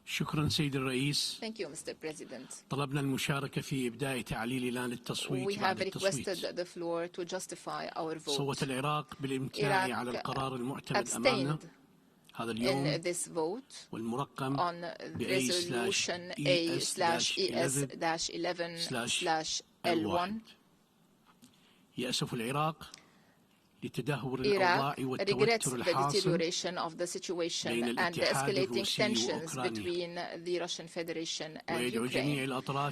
شكرا سيد الرئيس. Thank you, Mr. President. طلبنا المشاركة في إبداء تعليل إعلان التصويت We have requested the floor to justify our vote. صوت العراق بالإمتناع على القرار المعتمد أمامنا هذا اليوم in this vote والمرقم on resolution A/ES-11/L1. يأسف العراق لتدهور Iraq الأوضاع regrets والتوتر the الحاصل deterioration of the situation and the escalating tensions between the Russian Federation and Ukraine.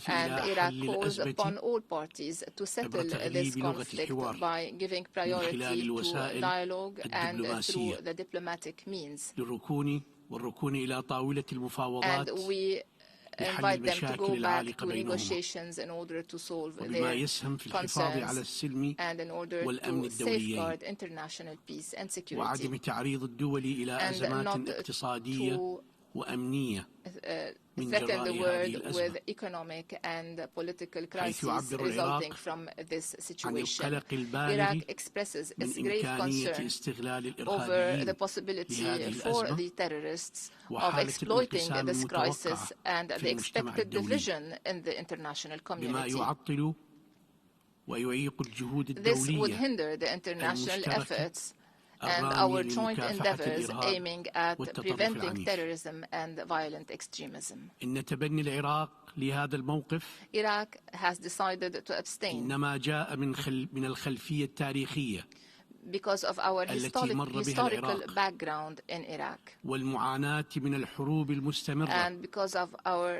And Iraq calls upon all parties to settle this conflict by giving priority to dialogue and through the diplomatic means. And we invite them to go back to negotiations in order to solve their concerns and in order to safeguard international peace and security, and not to threaten the world with economic and political crises resulting from this situation. Iraq expresses its grave concern over the possibility for the terrorists of exploiting this crisis and the expected division in the international community. This would hinder the international efforts and our joint endeavors aiming at preventing terrorism and violent extremism. Iraq has decided to abstain because of our historical background in Iraq and because of our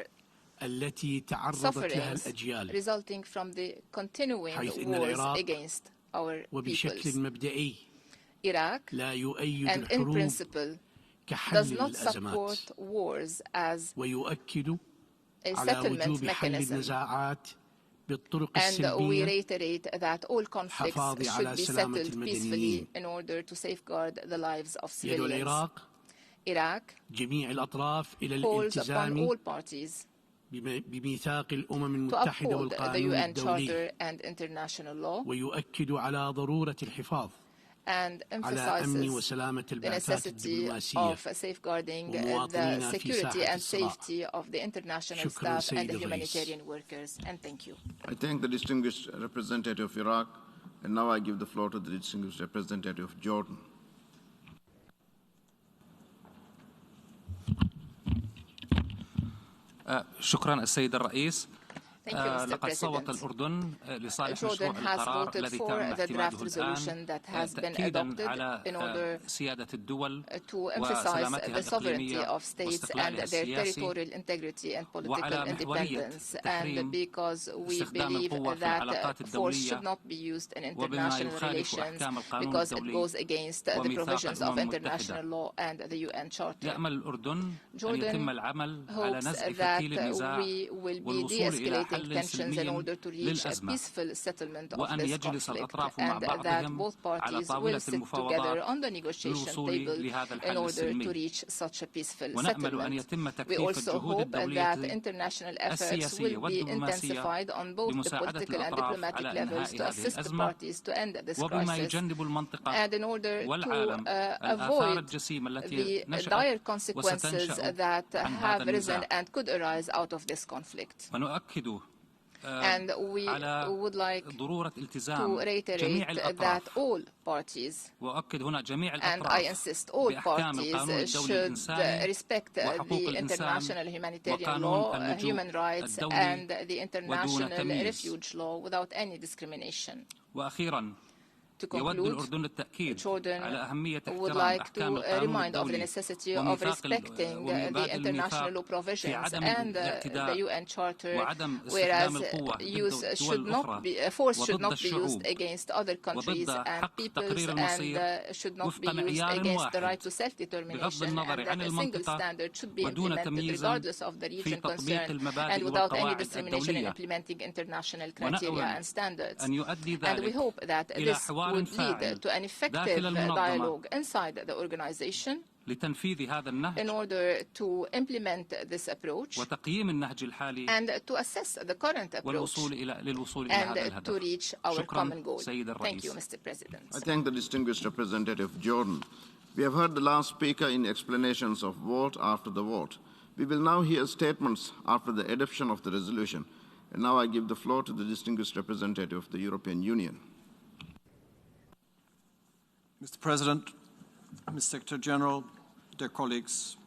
sufferings resulting from the continuing wars against our peoples. Iraq, and in principle, does not support wars as a settlement mechanism, And we reiterate that all conflicts should be settled peacefully in order to safeguard the lives of civilians. Iraq calls upon all parties to uphold the UN Charter and international law and emphasizes the necessity of safeguarding the security and safety of the international staff and the humanitarian workers. And thank you. I thank the distinguished representative of Iraq, and now I give the floor to the distinguished representative of Jordan. شكرا السيد الرئيس. Thank you, Mr. لقد صوت الأردن لصالح مشروع القرار الذي تم اعتماده الآن تأكيدا على سيادة الدول وسلامتها الإقليمية واستقلالها السياسي وعلى محورية تحريم استخدام القوة في العلاقات الدولية وبما يخالف أحكام القانون الدولي وميثاق الأمم المتحدة. يأمل الأردن أن يتم العمل على نزع فتيل النزاع والوصول إلى tensions in order to reach a peaceful settlement of this conflict, and that both parties will sit together on the negotiation table in order to reach such a peaceful settlement. We also hope that international efforts will be intensified on both the political and diplomatic levels to assist the parties to end this crisis, and in order to avoid the dire consequences that have risen and could arise out of this conflict. And we would like to reiterate that all parties, and I insist all parties, should respect the international humanitarian law, human rights, and the international refuge law without any discrimination. To conclude, Jordan would like to remind of the necessity of respecting the international law provisions and the UN Charter, whereas force should not be used against other countries and peoples, and should not be used against the right to self-determination, and that a single standard should be implemented regardless of the region concerned and without any discrimination in implementing international criteria and standards. And we hope that this would lead to an effective dialogue inside the organization in order to implement this approach and to assess the current approach and to reach our common goal. Thank you, Mr. President. I thank the distinguished representative of Jordan. We have heard the last speaker in explanations of vote after the vote. We will now hear statements after the adoption of the resolution. And now I give the floor to the distinguished representative of the European Union. Mr. President, Mr. Secretary General, dear colleagues,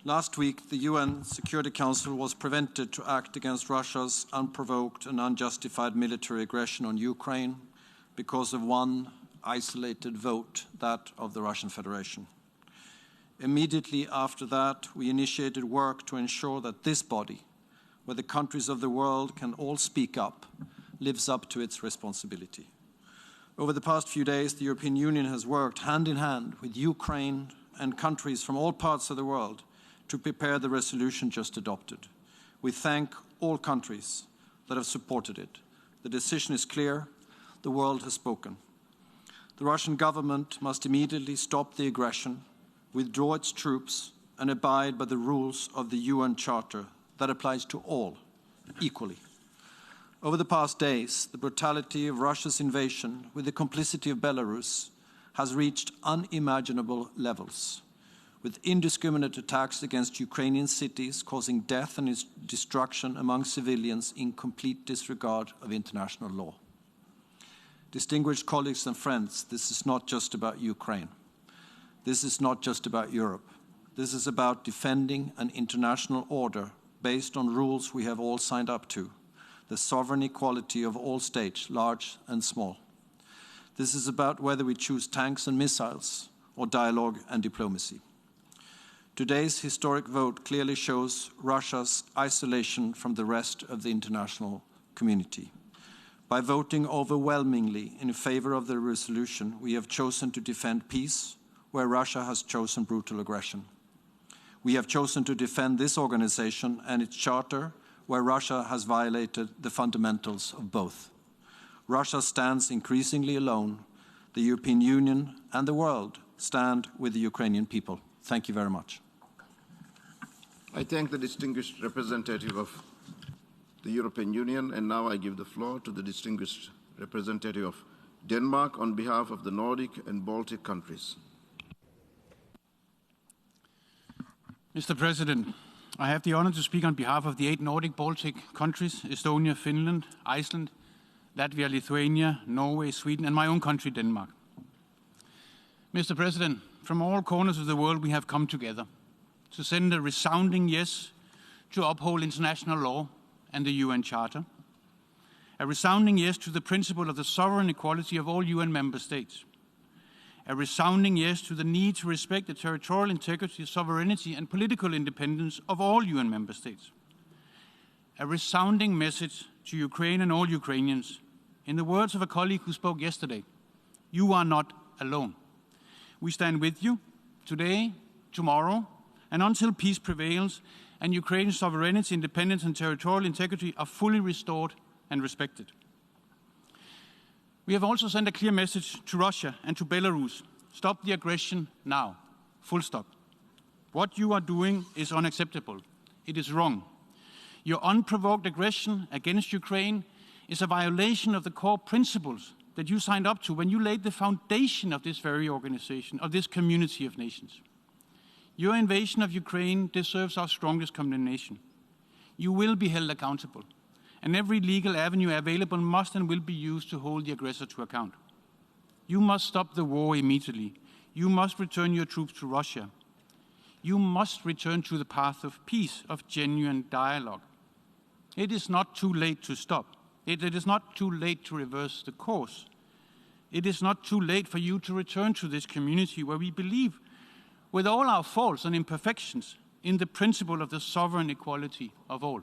last week the UN Security Council was prevented to act against Russia's unprovoked and unjustified military aggression on Ukraine because of one isolated vote, that of the Russian Federation. Immediately after that, we initiated work to ensure that this body, where the countries of the world can all speak up, lives up to its responsibility. Over the past few days, the European Union has worked hand in hand with Ukraine and countries from all parts of the world to prepare the resolution just adopted. We thank all countries that have supported it. The decision is clear. The world has spoken. The Russian government must immediately stop the aggression, withdraw its troops, and abide by the rules of the UN Charter that applies to all equally. Over the past days, the brutality of Russia's invasion, with the complicity of Belarus, has reached unimaginable levels, with indiscriminate attacks against Ukrainian cities causing death and destruction among civilians in complete disregard of international law. Distinguished colleagues and friends, this is not just about Ukraine. This is not just about Europe. This is about defending an international order based on rules we have all signed up to, the sovereign equality of all states, large and small. This is about whether we choose tanks and missiles or dialogue and diplomacy. Today's historic vote clearly shows Russia's isolation from the rest of the international community. By voting overwhelmingly in favor of the resolution, we have chosen to defend peace where Russia has chosen brutal aggression. We have chosen to defend this organization and its charter where Russia has violated the fundamentals of both. Russia stands increasingly alone. The European Union and the world stand with the Ukrainian people. Thank you very much. I thank the distinguished representative of the European Union, and now I give the floor to the distinguished representative of Denmark on behalf of the Nordic and Baltic countries. Mr. President, I have the honor to speak on behalf of the 8 Nordic Baltic countries, Estonia, Finland, Iceland, Latvia, Lithuania, Norway, Sweden, and my own country, Denmark. Mr. President, from all corners of the world we have come together to send a resounding yes to uphold international law and the UN Charter, a resounding yes to the principle of the sovereign equality of all UN member states, a resounding yes to the need to respect the territorial integrity, sovereignty, and political independence of all UN member states, a resounding message to Ukraine and all Ukrainians. In the words of a colleague who spoke yesterday, you are not alone. We stand with you today, tomorrow, and until peace prevails and Ukraine's sovereignty, independence, and territorial integrity are fully restored and respected. We have also sent a clear message to Russia and to Belarus. Stop the aggression now. Full stop. What you are doing is unacceptable. It is wrong. Your unprovoked aggression against Ukraine is a violation of the core principles that you signed up to when you laid the foundation of this very organization, of this community of nations. Your invasion of Ukraine deserves our strongest condemnation. You will be held accountable, and every legal avenue available must and will be used to hold the aggressor to account. You must stop the war immediately. You must return your troops to Russia. You must return to the path of peace, of genuine dialogue. It is not too late to stop. It is not too late to reverse the course. It is not too late for you to return to this community where we believe, with all our faults and imperfections, in the principle of the sovereign equality of all.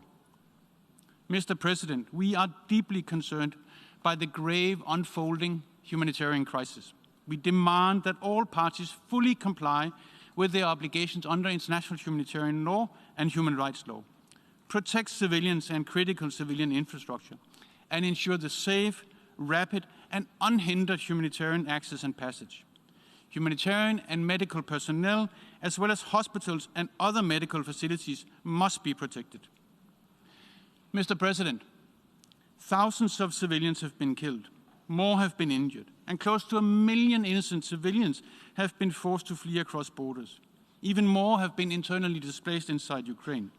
Mr. President, we are deeply concerned by the grave unfolding humanitarian crisis. We demand that all parties fully comply with their obligations under international humanitarian law and human rights law, protect civilians and critical civilian infrastructure, and ensure the safe, rapid, and unhindered humanitarian access and passage. Humanitarian and medical personnel, as well as hospitals and other medical facilities, must be protected. Mr. President, thousands of civilians have been killed, more have been injured, and close to 1 million innocent civilians have been forced to flee across borders. Even more have been internally displaced inside Ukraine.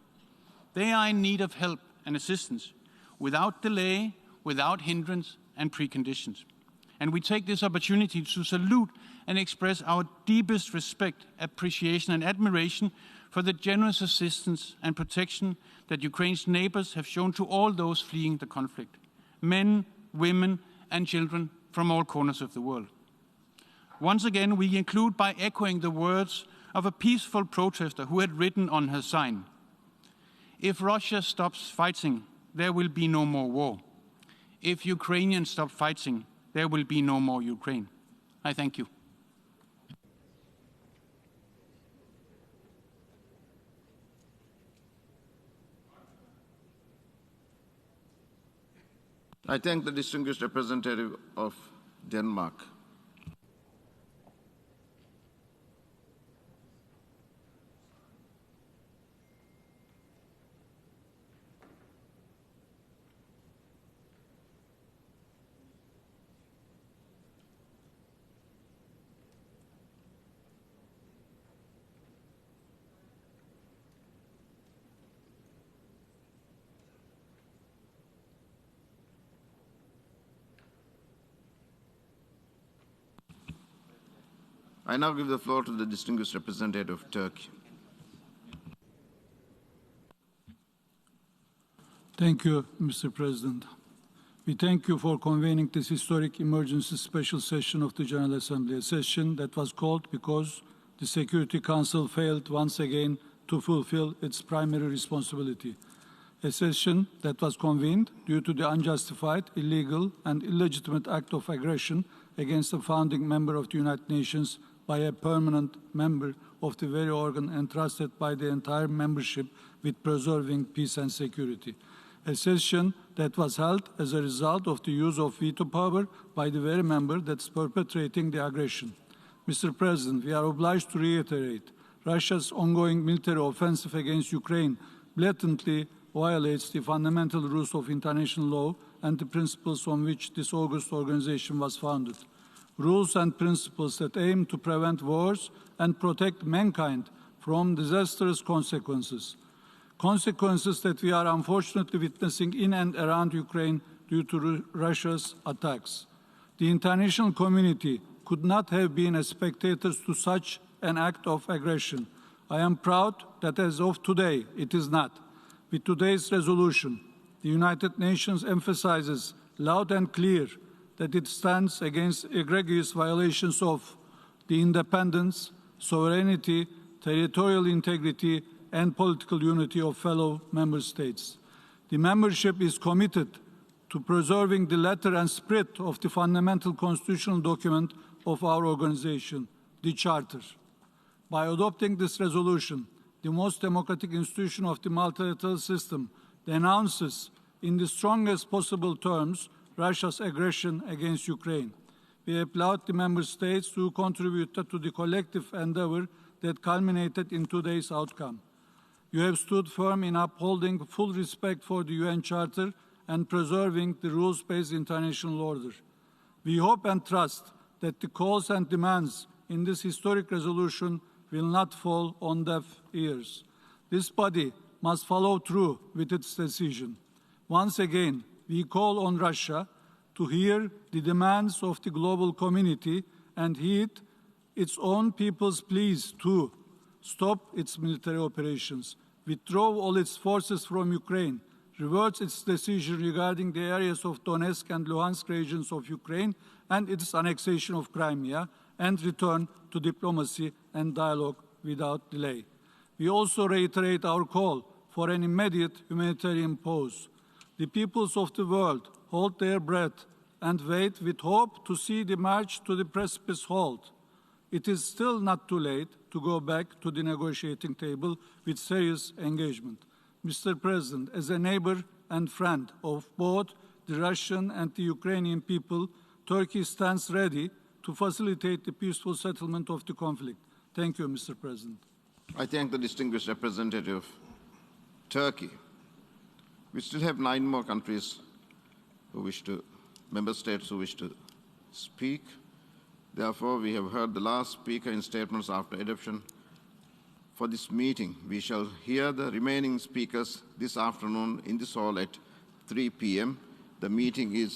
They are in need of help and assistance, without delay, without hindrance and preconditions. And we take this opportunity to salute and express our deepest respect, appreciation, and admiration for the generous assistance and protection that Ukraine's neighbors have shown to all those fleeing the conflict, men, women, and children from all corners of the world. Once again, we conclude by echoing the words of a peaceful protester who had written on her sign, "If Russia stops fighting, there will be no more war. If Ukrainians stop fighting, there will be no more Ukraine." I thank you. I thank the distinguished representative of Denmark. I now give the floor to the distinguished representative of Turkey. Thank you, Mr. President. We thank you for convening this historic emergency special session of the General Assembly, a session that was called because the Security Council failed once again to fulfill its primary responsibility. A session that was convened due to the unjustified, illegal, and illegitimate act of aggression against a founding member of the United Nations by a permanent member of the very organ entrusted by the entire membership with preserving peace and security. A session that was held as a result of the use of veto power by the very member that's perpetrating the aggression. Mr. President, we are obliged to reiterate Russia's ongoing military offensive against Ukraine blatantly violates the fundamental rules of international law and the principles on which this august organization was founded. Rules and principles that aim to prevent wars and protect mankind from disastrous consequences. Consequences that we are unfortunately witnessing in and around Ukraine due to Russia's attacks. The international community could not have been as spectators to such an act of aggression. I am proud that as of today, it is not. With today's resolution, the United Nations emphasizes loud and clear that it stands against egregious violations of the independence, sovereignty, territorial integrity, and political unity of fellow member states. The membership is committed to preserving the letter and spirit of the fundamental constitutional document of our organization, the Charter. By adopting this resolution, the most democratic institution of the multilateral system denounces in the strongest possible terms Russia's aggression against Ukraine. We applaud the member states who contributed to the collective endeavor that culminated in today's outcome. You have stood firm in upholding full respect for the UN Charter and preserving the rules-based international order. We hope and trust that the calls and demands in this historic resolution will not fall on deaf ears. This body must follow through with its decision. Once again, we call on Russia to hear the demands of the global community and heed its own people's pleas to stop its military operations, withdraw all its forces from Ukraine, reverse its decision regarding the areas of Donetsk and Luhansk regions of Ukraine and its annexation of Crimea, and return to diplomacy and dialogue without delay. We also reiterate our call for an immediate humanitarian pause. The peoples of the world hold their breath and wait with hope to see the march to the precipice halt. It is still not too late to go back to the negotiating table with serious engagement. Mr. President, as a neighbor and friend of both the Russian and the Ukrainian people, Turkey stands ready to facilitate the peaceful settlement of the conflict. Thank you, Mr. President. I thank the distinguished representative of Turkey. We still have 9 more countries member states who wish to speak. Therefore, we have heard the last speaker in statements after adoption. For this meeting, we shall hear the remaining speakers this afternoon in this hall at 3 p.m. The meeting is